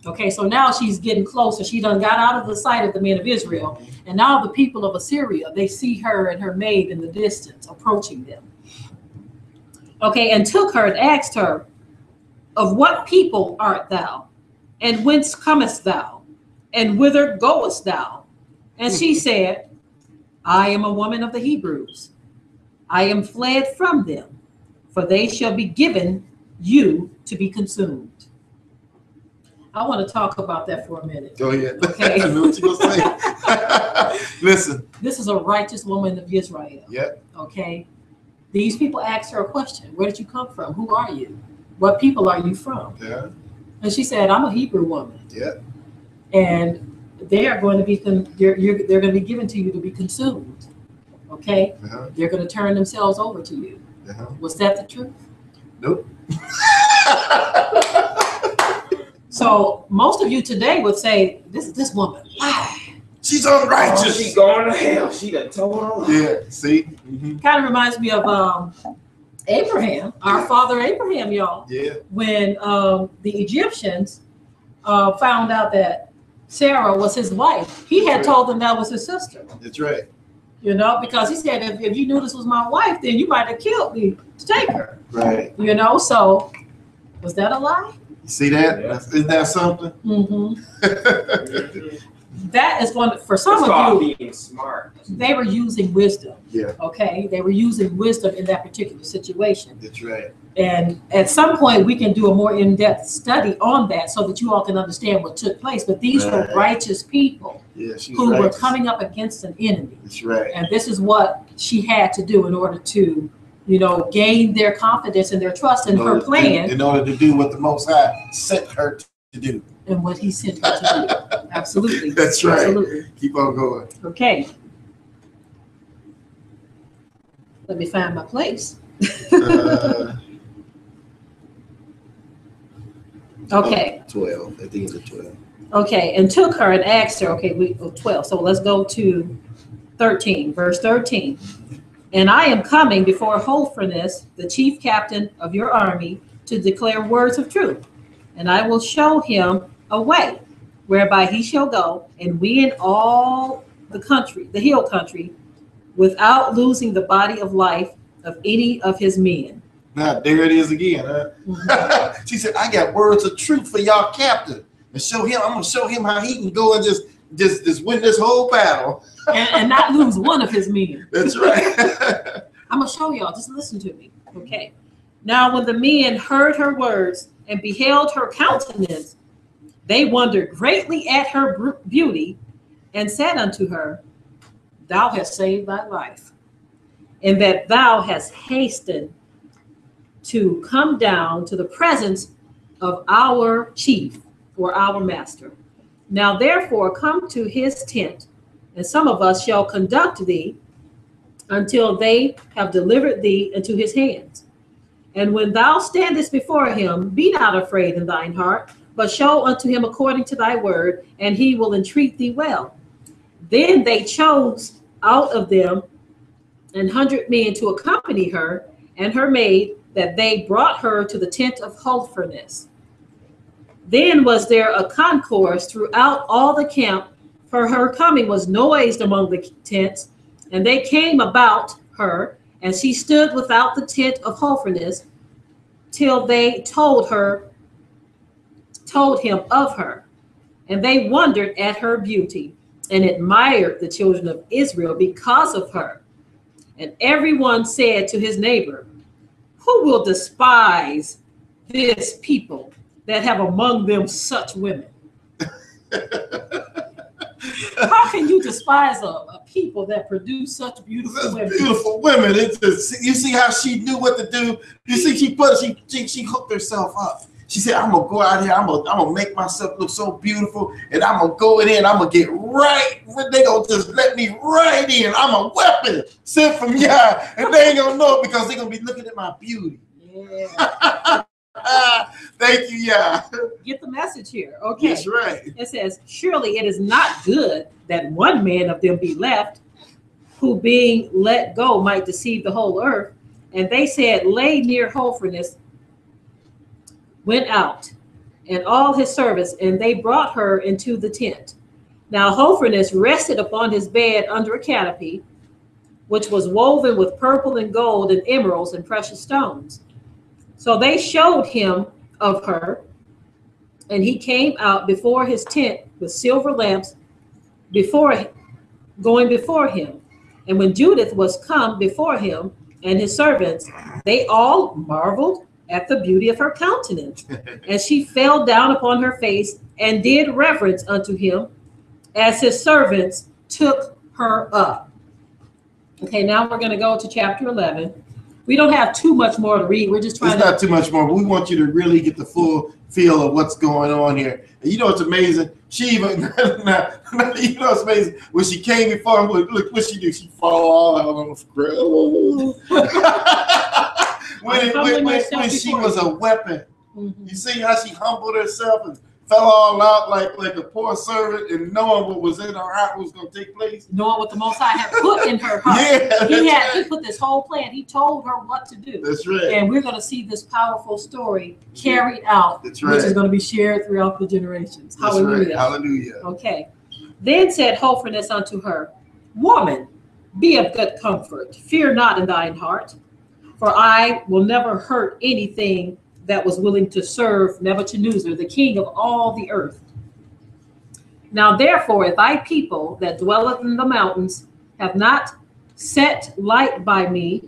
Okay, so now she's getting closer. She done got out of the sight of the men of Israel. And now the people of Assyria, they see her and her maid in the distance approaching them. Okay, and took her and asked her, of what people art thou? And whence comest thou? And whither goest thou? And she said, I am a woman of the Hebrews. I am fled from them, for they shall be given you to be consumed. I want to talk about that for a minute. Go ahead. Okay. I knew what you were going to say. Listen. This is a righteous woman of Israel. Yep. Okay. These people asked her a question. Where did you come from? Who are you? What people are you from? Yeah. And she said, I'm a Hebrew woman. Yeah. And they are going to be, they're going to be given to you to be consumed. Okay. Uh-huh. They're going to turn themselves over to you. Uh-huh. Was that the truth? Nope. So most of you today would say, this woman lied. She's unrighteous. Oh, she going to hell. She done told her. Yeah, see? Mm-hmm. Kind of reminds me of Abraham, our father Abraham, y'all. Yeah. When the Egyptians found out that Sarah was his wife, he had told them that was his sister. That's right. You know, because he said, if you knew this was my wife, then you might have killed me to take her. Right. You know, so was that a lie? See that? Yeah. Isn't that something? Mm-hmm. That is one for some It's of called you. being smart. They were using wisdom. Yeah. Okay, they were using wisdom in that particular situation. That's right. And at some point, we can do a more in-depth study on that so that you all can understand what took place. But these were righteous people Yeah, she's who were righteous. coming up against an enemy. That's right. And this is what she had to do in order to, you know, gain their confidence and their trust in her plan. In order to do what the Most High sent her to do. And what he sent her to do. Absolutely. That's right. Absolutely. Keep on going. Okay. Let me find my place. Okay. 12. I think it's 12. Okay. And took her and asked her, okay, 12. So let's go to 13, verse 13. And I am coming before Hophernes, the chief captain of your army, to declare words of truth. And I will show him a way whereby he shall go and win all the country, the hill country, without losing the body of life of any of his men. Now, there it is again. Huh? Mm-hmm. She said, I got words of truth for y'all captain. And show him, I'm going to show him how he can go and just win this whole battle. and not lose one of his men. That's right. I'm going to show y'all. Just listen to me. Okay. Now, when the men heard her words and beheld her countenance, they wondered greatly at her beauty and said unto her, Thou hast saved thy life, and that thou hast hastened to come down to the presence of our chief or our master. Now therefore come to his tent, and some of us shall conduct thee, until they have delivered thee into his hands. And when thou standest before him, be not afraid in thine heart, but show unto him according to thy word, and he will entreat thee well. Then they chose out of them 100 men to accompany her and her maid, that they brought her to the tent of Holofernes. Then was there a concourse throughout all the camp, for her coming was noised among the tents, and they came about her, and she stood without the tent of Holofernes, till they told him of her. And they wondered at her beauty, and admired the children of Israel because of her. And everyone said to his neighbor, who will despise this people that have among them such women? How can you despise a people that produce such beautiful women? Beautiful women. It's just, you see how she knew what to do. You see, she hooked herself up. She said, I'm gonna go out here, I'm gonna make myself look so beautiful, and I'm gonna go in there and I'm gonna get right. They gonna just let me right in. I'm a weapon sent from Yah, and they ain't gonna know it because they're gonna be looking at my beauty. Yeah. Thank you, Yah. Get the message here. Okay. That's right. It says, surely it is not good that one man of them be left, who being let go might deceive the whole earth. And they said, lay near Holofernes, went out, and all his servants, and they brought her into the tent. Now Holofernes rested upon his bed under a canopy, which was woven with purple and gold and emeralds and precious stones. So they showed him of her, and he came out before his tent with silver lamps going before him. And when Judith was come before him and his servants, they all marveled at the beauty of her countenance. And she fell down upon her face and did reverence unto him, as his servants took her up. Okay, now we're going to go to chapter 11. We don't have too much more to read. We're just trying It's not too much more, but we want you to really get the full feel of what's going on here. And you know what's amazing? She even, you know what's amazing? When she came before him, look what she do. She fall all out on the grill. when she was a weapon. Mm-hmm. You see how she humbled herself and fell all out like a poor servant, and knowing what was in her heart was going to take place. Knowing what the Most High had put in her heart. Yeah, he put this whole plan. He told her what to do. That's right. And we're going to see this powerful story carried out, which is going to be shared throughout the generations. That's Hallelujah. Right. Hallelujah. Okay. Then said Holofernes unto her, woman, be of good comfort. Fear not in thine heart, for I will never hurt anything that was willing to serve Nebuchadnezzar, the king of all the earth. Now therefore, if thy people that dwelleth in the mountains have not set light by me,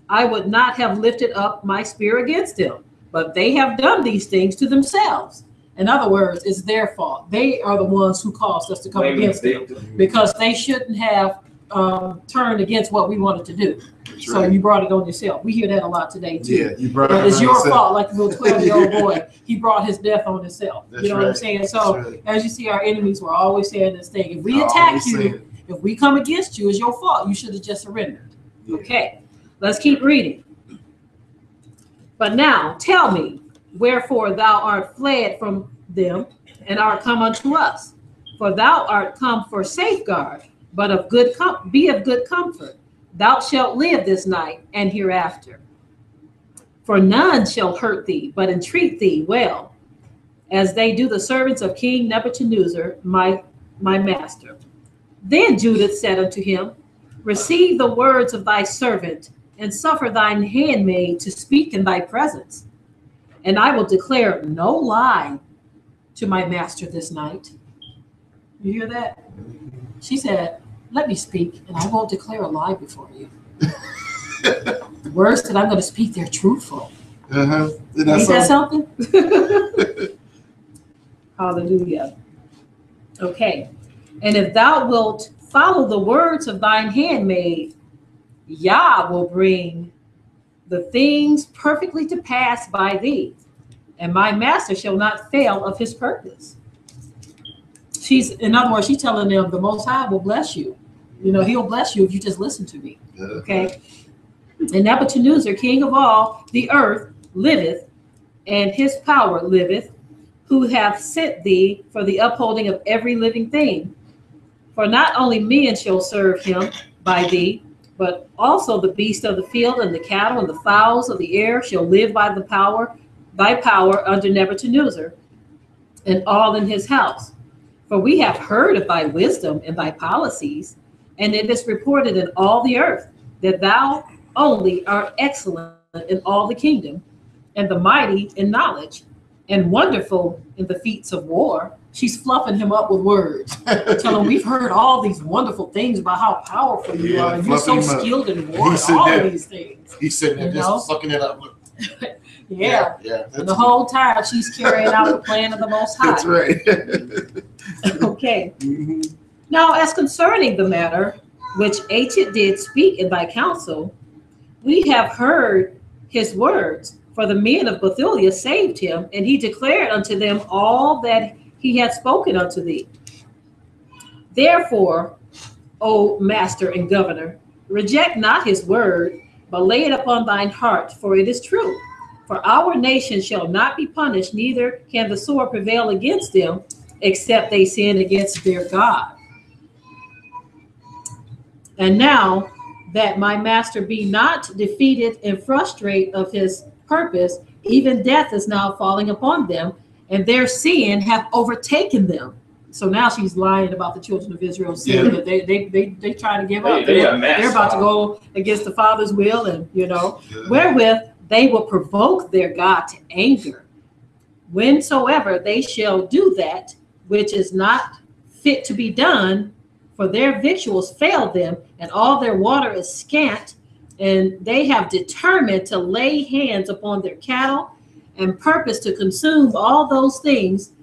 I would not have lifted up my spear against them. But they have done these things to themselves. In other words, it's their fault. They are the ones who caused us to come against them, because they shouldn't have turned against what we wanted to do. That's so right. You brought it on yourself. We hear that a lot today too. Yeah, you brought it on it's your yourself. fault, like the little 12-year-old boy. He brought his death on himself. That's you know right. what I'm saying? So right. As you see, our enemies were always saying this thing. If we attack you, if we come against you, it's your fault. You should have just surrendered. Yeah. Okay, let's keep reading. But now tell me, wherefore thou art fled from them and art come unto us? For thou art come for safeguard, but be of good comfort. Thou shalt live this night and hereafter. For none shall hurt thee, but entreat thee well, as they do the servants of King Nebuchadnezzar, my master. Then Judith said unto him, receive the words of thy servant, and suffer thine handmaid to speak in thy presence. And I will declare no lie to my master this night. You hear that? She said, let me speak, and I won't declare a lie before you. The words that I'm going to speak, they're truthful. Uh-huh. Ain't that something? Hallelujah. Okay. And if thou wilt follow the words of thine handmaid, Yah will bring the things perfectly to pass by thee, and my master shall not fail of his purpose. In other words, she's telling them the Most High will bless you. You know, he'll bless you if you just listen to me. Okay. And Nebuchadnezzar, king of all the earth, liveth, and his power liveth, who hath sent thee for the upholding of every living thing. For not only men shall serve him by thee, but also the beasts of the field and the cattle and the fowls of the air shall live by thy power under Nebuchadnezzar, and all in his house. For we have heard of thy wisdom and thy policies, and it is reported in all the earth that thou only art excellent in all the kingdom, and the mighty in knowledge, and wonderful in the feats of war. She's fluffing him up with words. Tell him, we've heard all these wonderful things about how powerful you are, and you're so skilled in war, and all of these things. He's sitting there just sucking it up. Yeah. And the whole time she's carrying out the plan of the Most High. That's right. Okay. Now, as concerning the matter which Achit did speak in thy council, we have heard his words. For the men of Bethulia saved him, and he declared unto them all that he had spoken unto thee. Therefore, O master and governor, reject not his word, but lay it upon thine heart, for it is true. For our nation shall not be punished, neither can the sword prevail against them, except they sin against their God. And now that my master be not defeated and frustrate of his purpose, even death is now falling upon them, and their sin have overtaken them. So now she's lying about the children of Israel, saying that they try to give up. They're about to go against the Father's will, and wherewith they will provoke their God to anger, whensoever they shall do that which is not fit to be done, for their victuals fail them, and all their water is scant, and they have determined to lay hands upon their cattle and purpose to consume all those things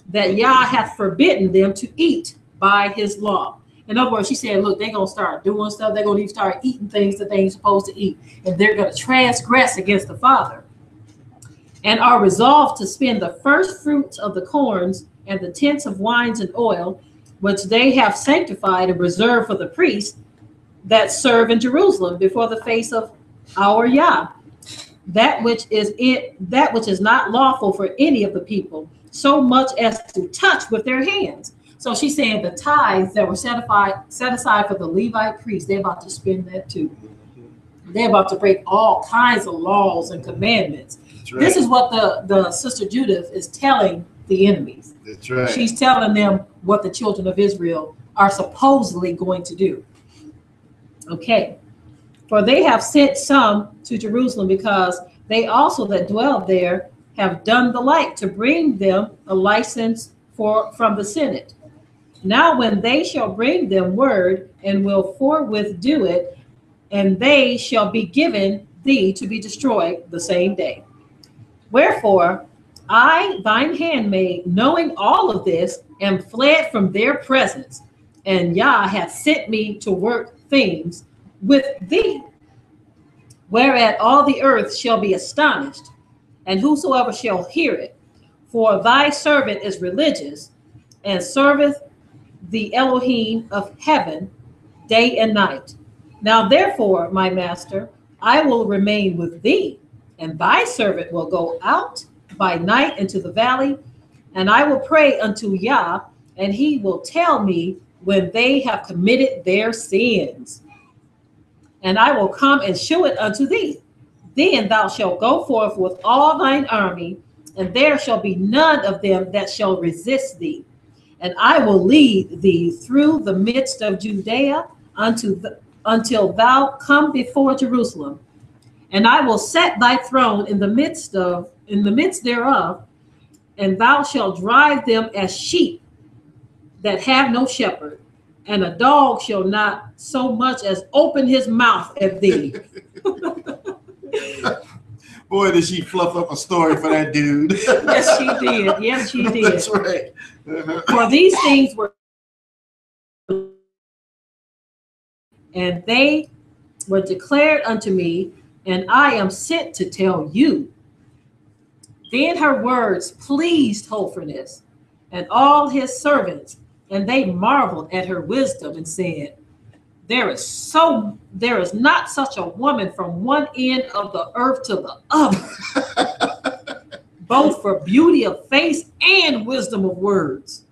that Yah hath forbidden them to eat by his law. In other words, she said, look, they're going to start doing stuff. They're going to even start eating things that they ain't supposed to eat. And they're going to transgress against the Father, and are resolved to spend the first fruits of the corns and the tenths of wines and oil, which they have sanctified and reserved for the priests that serve in Jerusalem before the face of our Yah, that which is not lawful for any of the people, so much as to touch with their hands. So she's saying the tithes that were set aside for the Levite priests, they're about to spend that too. They're about to break all kinds of laws and commandments. Right. This is what the sister Judith is telling the enemies. That's right. She's telling them what the children of Israel are supposedly going to do. Okay, for they have sent some to Jerusalem, because they also that dwell there have done the like, to bring them a license from the Senate. Now when they shall bring them word, and will forthwith do it, and they shall be given thee to be destroyed the same day. Wherefore I, thine handmaid, knowing all of this, am fled from their presence, and Yah hath sent me to work things with thee, whereat all the earth shall be astonished, and whosoever shall hear it. For thy servant is religious, and serveth the Elohim of heaven day and night. Now therefore, my master, I will remain with thee, and thy servant will go out by night into the valley, and I will pray unto Yah, and he will tell me when they have committed their sins. And I will come and shew it unto thee. Then thou shalt go forth with all thine army, and there shall be none of them that shall resist thee. And I will lead thee through the midst of Judea until thou come before Jerusalem. And I will set thy throne in the midst thereof, and thou shalt drive them as sheep that have no shepherd, and a dog shall not so much as open his mouth at thee. Boy, did she fluff up a story for that dude. Yes, she did. Yes, she did. That's right. For these things were, and they were declared unto me, and I am sent to tell you. Then her words pleased Hophernes and all his servants, and they marveled at her wisdom and said, there is not such a woman from one end of the earth to the other, both for beauty of face and wisdom of words.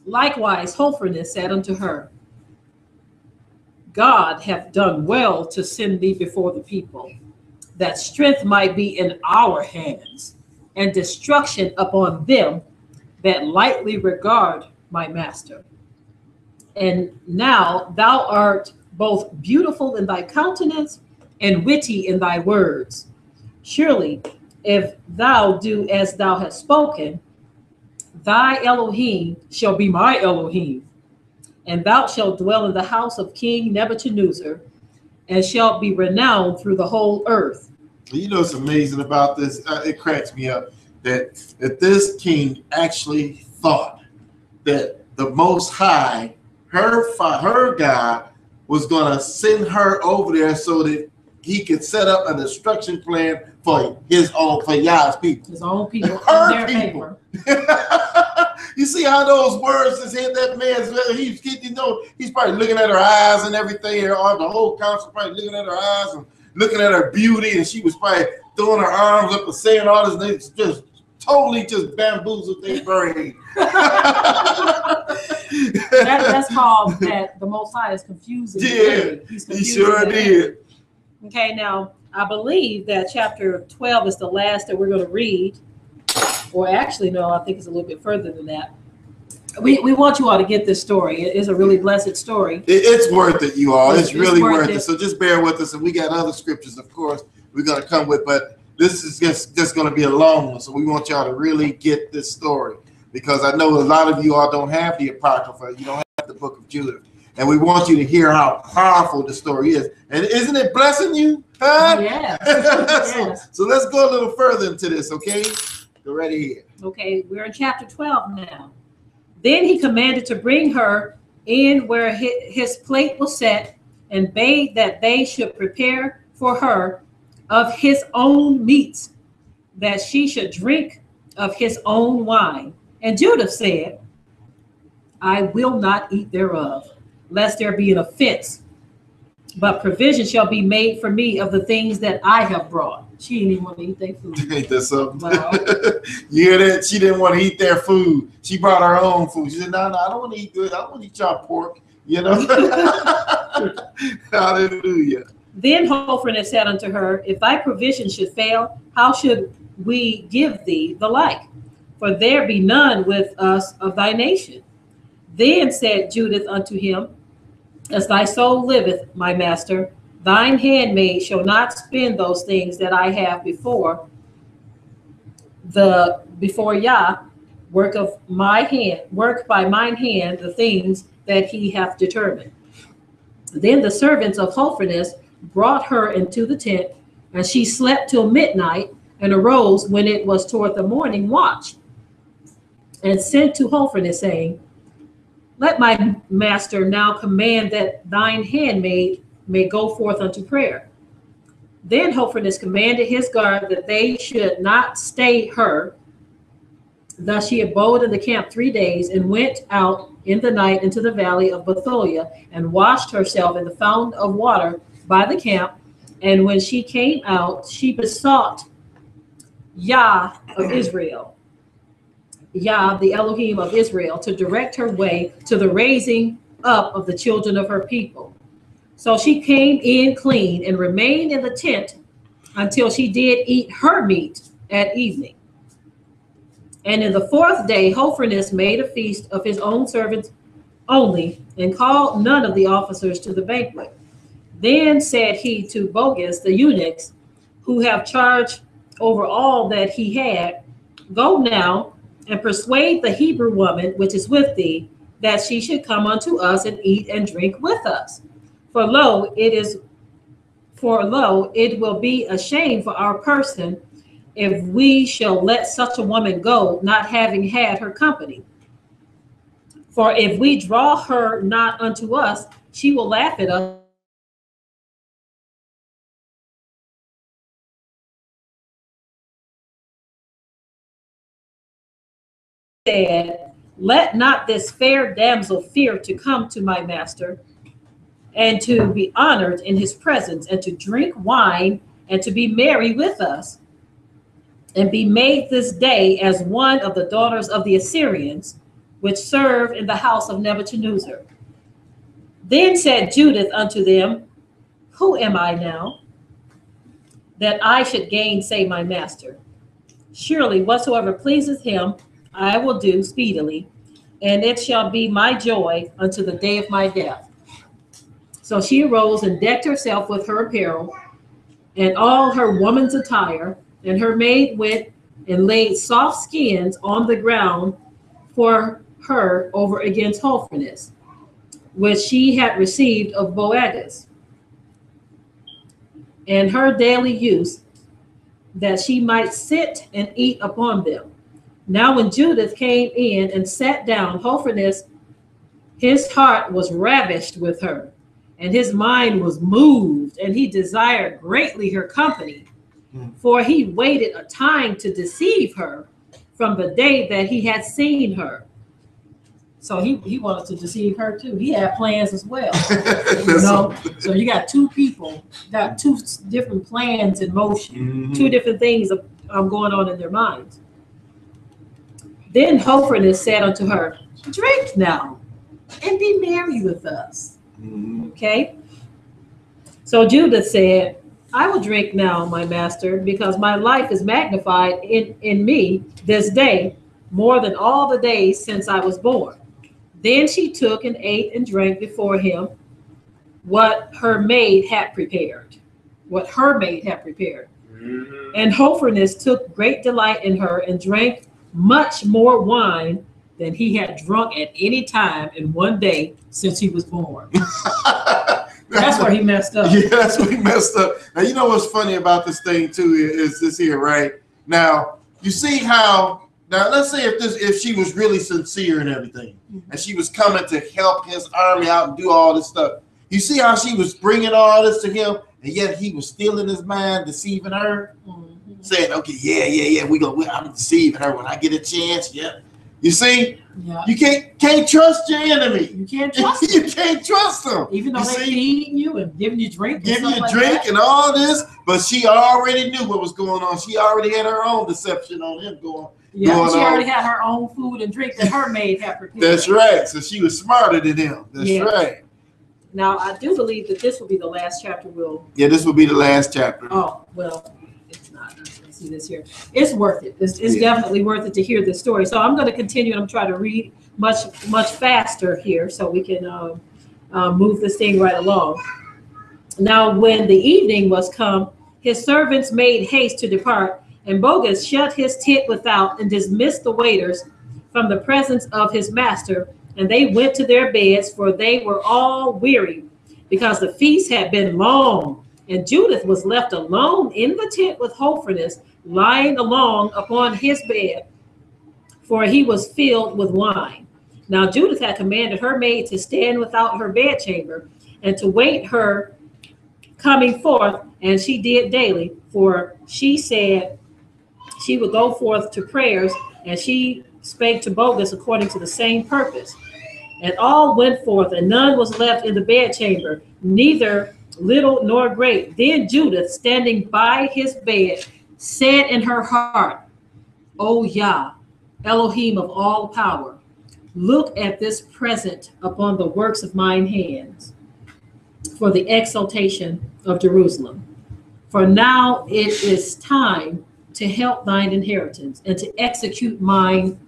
Likewise, Hophernes said unto her, God hath done well to send thee before the people, that strength might be in our hands, and destruction upon them that lightly regard my master. And now thou art both beautiful in thy countenance and witty in thy words. Surely, if thou do as thou hast spoken, thy Elohim shall be my Elohim, and thou shalt dwell in the house of King Nebuchadnezzar, and shalt be renowned through the whole earth. You know what's amazing about this? It cracks me up that this king actually thought that the Most High, her God, was going to send her over there so that he could set up a destruction plan for for Yah's people. His own people. Her people. You see how those words just hit that man's, he's probably looking at her eyes and everything, or the whole council probably looking at her eyes and looking at her beauty, and she was probably throwing her arms up and saying all this, and they just totally just bamboozled their brain. That's called that the Most High is confusing. Yeah, he sure did. Okay, now I believe that chapter 12 is the last that we're going to read. Or actually, no, I think it's a little bit further than that. We want you all to get this story. It is a really blessed story. It's worth it, you all. It's really worth it. So just bear with us. And we got other scriptures, of course, we're going to come with. But this is just going to be a long one. So we want y'all to really get this story. Because I know a lot of you all don't have the Apocrypha. You don't have the book of Judith. And we want you to hear how powerful the story is. And isn't it blessing you? Huh? Yeah. So let's go a little further into this, okay? Go right here. Okay, we're in chapter 12 now. Then he commanded to bring her in where his plate was set, and bade that they should prepare for her of his own meats, that she should drink of his own wine. And Judith said, I will not eat thereof, lest there be an offense, but provision shall be made for me of the things that I have brought. She didn't even want to eat their food. Ain't that something? Wow. You hear that? She didn't want to eat their food. She brought her own food. She said, no, I don't want to eat good. I don't want to eat your pork. You know? Hallelujah. Then Hophernes said unto her, if thy provision should fail, how should we give thee the like? For there be none with us of thy nation. Then said Judith unto him, as thy soul liveth, my master, thine handmaid shall not spend those things that I have before Yah, work by mine hand, the things that he hath determined. Then the servants of Hophernes brought her into the tent, and she slept till midnight, and arose when it was toward the morning watch, and sent to Hophernes, saying, let my master now command that thine handmaid may go forth unto prayer. Then Hophernes commanded his guard that they should not stay her. Thus she abode in the camp 3 days, and went out in the night into the valley of Bethulia, and washed herself in the fountain of water by the camp. And when she came out, she besought Yah of Israel, Yah, the Elohim of Israel, to direct her way to the raising up of the children of her people. So she came in clean and remained in the tent until she did eat her meat at evening. And in the 4th day, Hophernes made a feast of his own servants only, and called none of the officers to the banquet. Then said he to Bogus, the eunuchs, who have charge over all that he had, go now and persuade the Hebrew woman which is with thee, that she should come unto us and eat and drink with us. For lo, it will be a shame for our person if we shall let such a woman go, not having had her company. For if we draw her not unto us, she will laugh at us. Said, let not this fair damsel fear to come to my master, and to be honored in his presence, and to drink wine, and to be merry with us, and be made this day as one of the daughters of the Assyrians, which serve in the house of Nebuchadnezzar. Then said Judith unto them, Who am I now, that I should gainsay my master? Surely whatsoever pleaseth him, I will do speedily, and it shall be my joy unto the day of my death. So she arose and decked herself with her apparel, and all her woman's attire, and her maid went and laid soft skins on the ground for her over against Hophernes, which she had received of Boaz, and her daily use, that she might sit and eat upon them. Now when Judith came in and sat down, Hophernes, his heart was ravished with her, and his mind was moved, and he desired greatly her company, for he waited a time to deceive her from the day that he had seen her. So he wanted to deceive her too. He had plans as well. So you got two people, got two different plans in motion, two different things going on in their minds. Then Hophernes said unto her, Drink now, and be merry with us. Okay. So Judith said, I will drink now, my master, because my life is magnified in me this day more than all the days since I was born. Then she took and ate and drank before him what her maid had prepared. And Hophernes took great delight in her and drank much more wine than he had drunk at any time in one day since he was born. That's where he messed up. Yeah, that's where he messed up. Now, you know what's funny about this thing too is this here, right? Now, you see how, now let's say if she was really sincere and everything, and she was coming to help his army out and do all this stuff. You see how she was bringing all this to him, and yet he was still in his mind deceiving her, saying, okay, yeah, I'm deceiving her when I get a chance. Yeah. You see, you can't trust your enemy. You can't trust them. You can't trust them. Even though they're feeding you and giving you drink. And all this, but she already knew what was going on. She already had her own deception on him going. Yeah, she already had her own food and drink that her maid had prepared. That's right. So she was smarter than him. That's right. Now, I do believe that this will be the last chapter this will be the last chapter. Oh, well, it's not. I see this here. It's worth it. It's definitely worth it to hear this story. So I'm going to continue, and I'm trying to read much faster here so we can move this thing right along. Now, when the evening was come, his servants made haste to depart, and Boaz shut his tent without and dismissed the waiters from the presence of his master, and they went to their beds, for they were all weary, because the feast had been long. And Judith was left alone in the tent with Hophernes, lying along upon his bed, for he was filled with wine. Now Judith had commanded her maid to stand without her bedchamber, and to wait her coming forth, and she did daily, for she said she would go forth to prayers, and she spake to Boaz according to the same purpose. And all went forth, and none was left in the bedchamber, neither little nor great. Then Judith, standing by his bed, said in her heart, O Yah, Elohim of all power, look at this present upon the works of mine hands, for the exaltation of Jerusalem. For now it is time to help thine inheritance, and to execute mine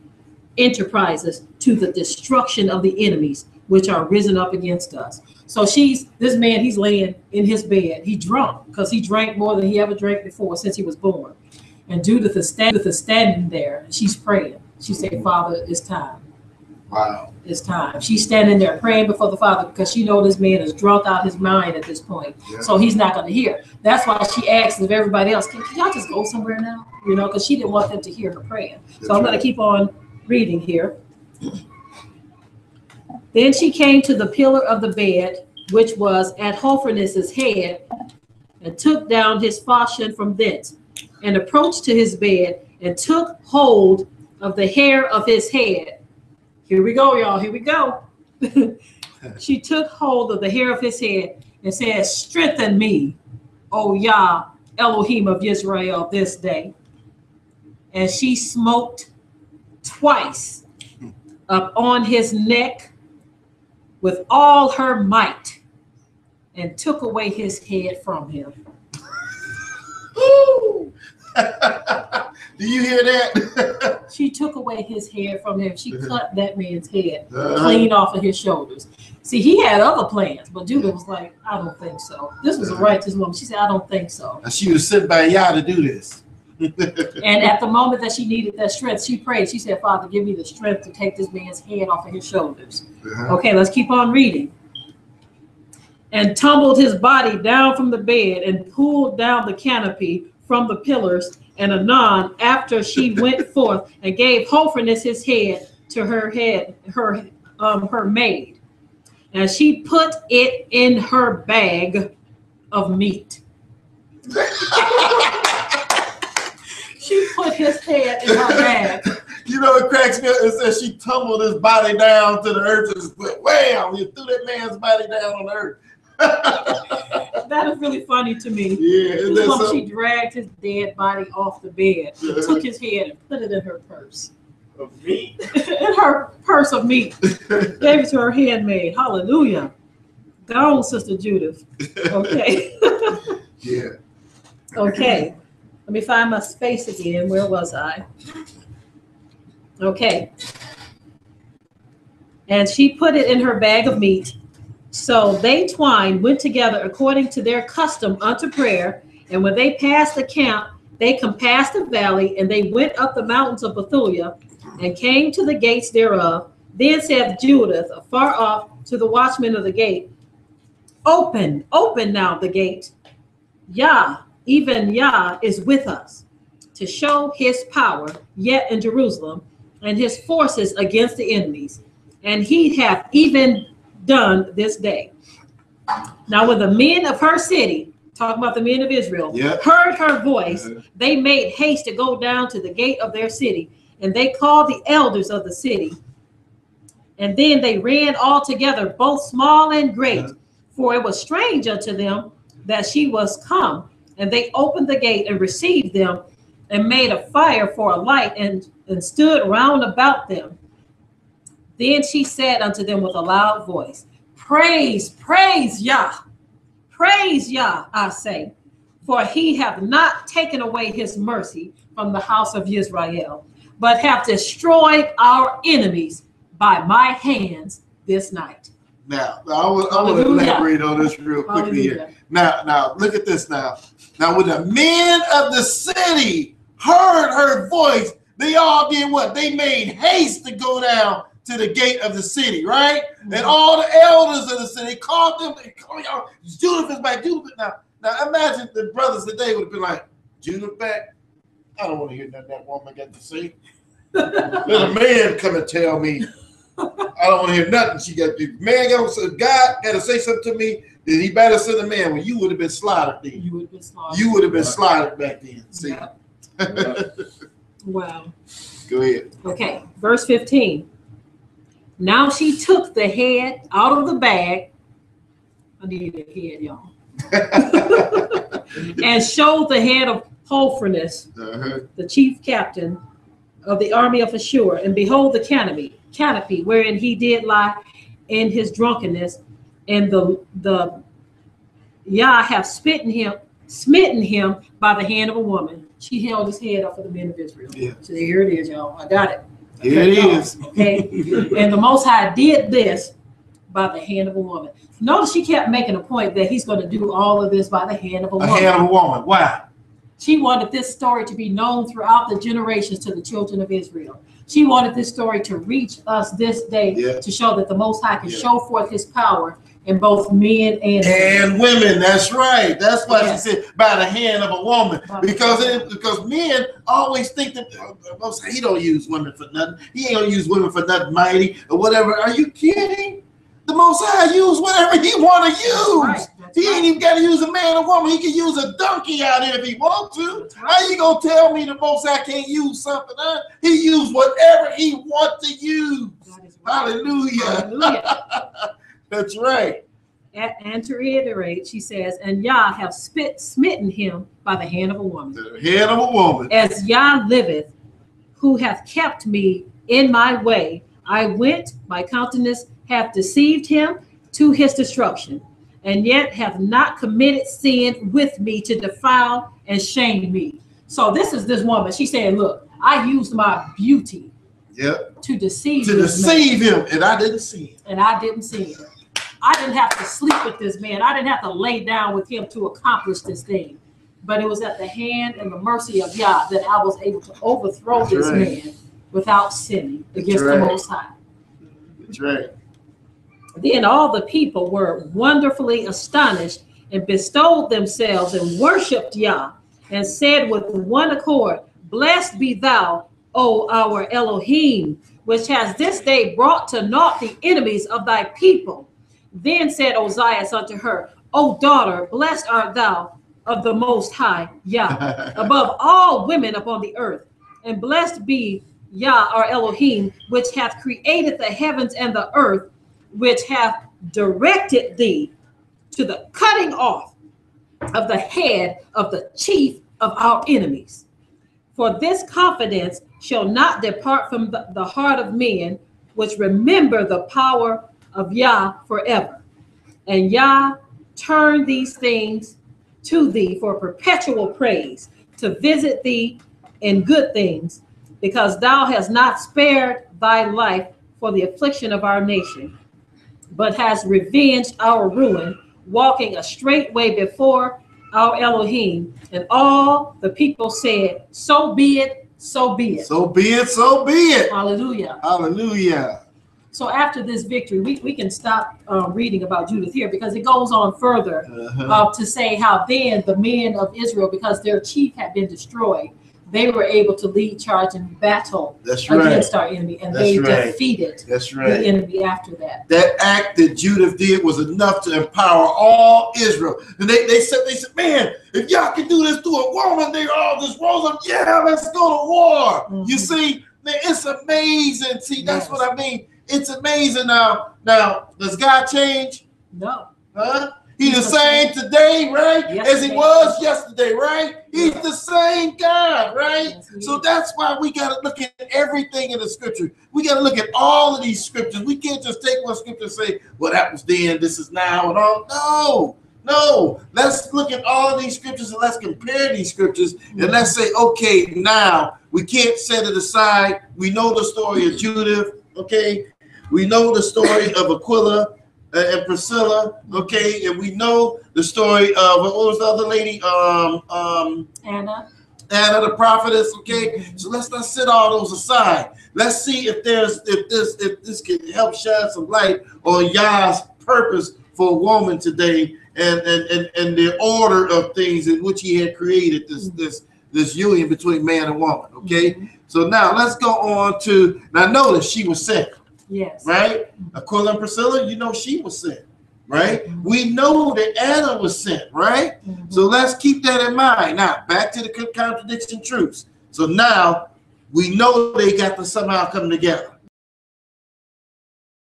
enterprises to the destruction of the enemies which are risen up against us. So this man, he's laying in his bed. He drunk because he drank more than he ever drank before since he was born. And Judith is standing there, and she's praying. She said, Father, it's time. Wow. It's time. She's standing there praying before the Father because she knows this man is drunk out his mind at this point. Yeah. So he's not going to hear. That's why she asks of everybody else, can y'all just go somewhere now? Because she didn't want them to hear her praying. So I'm going to keep on reading here. Then she came to the pillar of the bed, which was at Hophernes' head, and took down his falchion from thence, and approached to his bed, and took hold of the hair of his head. Here we go, y'all. Here we go. She took hold of the hair of his head and said, strengthen me, O Yah, Elohim of Israel, this day. And she smote twice up on his neck with all her might and took away his head from him. Do you hear that? She took away his head from him. She cut that man's head clean off of his shoulders. See, he had other plans, but Judith was like, I don't think so. This was a righteous woman. She said, I don't think so. And she was sent by Yah to do this. And at the moment that she needed that strength, she prayed. She said, Father, give me the strength to take this man's head off of his shoulders. Okay, let's keep on reading. And tumbled his body down from the bed and pulled down the canopy from the pillars. And anon, after she went forth and gave Hophernes his head to her maid, and she put it in her bag of meat. She put his head in her bag. You know, it cracks me up. It says she tumbled his body down to the earth and just went, wham! You threw that man's body down on the earth. That is really funny to me. Yeah, So she dragged his dead body off the bed, took his head and put it in her purse. Of meat? In her purse of meat. Gave it to her handmaid. Hallelujah. Go on, Sister Judith. Okay. Yeah. Okay. Let me find my space again. Where was I? Okay. And she put it in her bag of meat. So they twine went together according to their custom unto prayer. And when they passed the camp, they compassed the valley, and they went up the mountains of Bethulia and came to the gates thereof. Then said Judith afar off to the watchman of the gate, open, open now the gate. Yah, even Yah is with us to show his power yet in Jerusalem and his forces against the enemies. And he hath even done this day. Now when the men of her city, talking about the men of Israel, heard her voice, they made haste to go down to the gate of their city, and they called the elders of the city. And then they ran all together, both small and great, for it was strange unto them that she was come. And they opened the gate and received them, and made a fire for a light, and stood round about them. Then she said unto them with a loud voice, praise, praise Yah, I say, for he hath not taken away his mercy from the house of Israel, but hath destroyed our enemies by my hands this night. Now I want to elaborate on this real quickly here. Now, look at this now. Now, when the men of the city heard her voice, they all did what? They made haste to go down to the gate of the city, right? And all the elders of the city called them. They called y'all, Judith is back. Judith. Now, imagine the brothers today would have been like, Judith back? I don't want to hear nothing that woman got to say. Let a man come and tell me. I don't want to hear nothing she got to do. Man, God got to say something to me. Then he better send a man. Well, you would have been slaughtered then. You would have been slaughtered. You would have been slaughtered back then. See? Yeah. Wow. Go ahead. Okay, verse 15. Now she took the head out of the bag. I need a head, y'all. And showed the head of Hophernes, the chief captain of the army of Ashur. And behold, the canopy wherein he did lie in his drunkenness, and the Yah have smitten him by the hand of a woman. She held his head up for the men of Israel. Yeah. So here it is, y'all. I got it. Here it is. Okay. And the Most High did this by the hand of a woman. Notice she kept making a point that he's going to do all of this by the hand of a woman. The hand of a woman. Why? She wanted this story to be known throughout the generations to the children of Israel. She wanted this story to reach us this day to show that the Most High can show forth his power in both men and women. That's right. That's why she said by the hand of a woman. Because men always think that Most High, he don't use women for nothing. He ain't gonna use women for nothing mighty or whatever. Are you kidding? The Most High use whatever he want to use. Right. He ain't even got to use a man or woman. He can use a donkey out here if he want to. How you gonna tell me the Most High can't use something? He used whatever he want to use. Hallelujah. Hallelujah. That's right. And to reiterate, she says, and Yah have smitten him by the hand of a woman. The hand of a woman. As Yah liveth, who hath kept me in my way, I went, my countenance hath deceived him to his destruction, and yet have not committed sin with me to defile and shame me. So this is this woman. She said, look, I used my beauty to deceive him, and I didn't see him. And I didn't see him. I didn't have to sleep with this man. I didn't have to lay down with him to accomplish this thing. But it was at the hand and the mercy of Yah that I was able to overthrow this man without sinning against the Most High. That's right. Then all the people were wonderfully astonished and bestowed themselves and worshipped Yah and said with one accord, Blessed be thou, O our Elohim, which has this day brought to naught the enemies of thy people. Then said Ozias unto her, O daughter, blessed art thou of the Most High, Yah, above all women upon the earth. And blessed be Yah, our Elohim, which hath created the heavens and the earth, which hath directed thee to the cutting off of the head of the chief of our enemies. For this confidence shall not depart from the heart of men, which remember the power of Yah forever. And Yah turn these things to thee for perpetual praise, to visit thee in good things, because thou hast not spared thy life for the affliction of our nation, but hast revenged our ruin, walking a straight way before our Elohim. And all the people said, so be it, so be it. So be it, so be it. Hallelujah. Hallelujah. So after this victory, we can stop reading about Judith here, because it goes on further to say how then the men of Israel, because their chief had been destroyed, they were able to lead charge in battle against our enemy, and they defeated the enemy after that. That act that Judith did was enough to empower all Israel. And they said, man, if y'all can do this to a woman, they all just rose up, yeah, let's go to war. You see, man, it's amazing. See, that's what I mean. It's amazing. Now, does God change? No. Huh? He's the same today, right? As he was yesterday, right? He's the same God, right? So that's why we got to look at everything in the scripture. We got to look at all of these scriptures. We can't just take one scripture and say, well, that was then, this is now, and all. No. Let's look at all of these scriptures and let's compare these scriptures and let's say, okay, now we can't set it aside. We know the story of Judith, okay? We know the story of Aquila and Priscilla, okay, and we know the story of what was the other lady? Anna the prophetess, okay. So let's not set all those aside. Let's see if this can help shine some light on Yah's purpose for a woman today, and the order of things in which He had created this union between man and woman, okay. So now let's go on to notice she was sent. Yes. Right? Aquila and Priscilla, you know she was sent, right? We know that Anna was sent, right? So let's keep that in mind. Now, back to the contradiction truths. So now we know they got to somehow come together.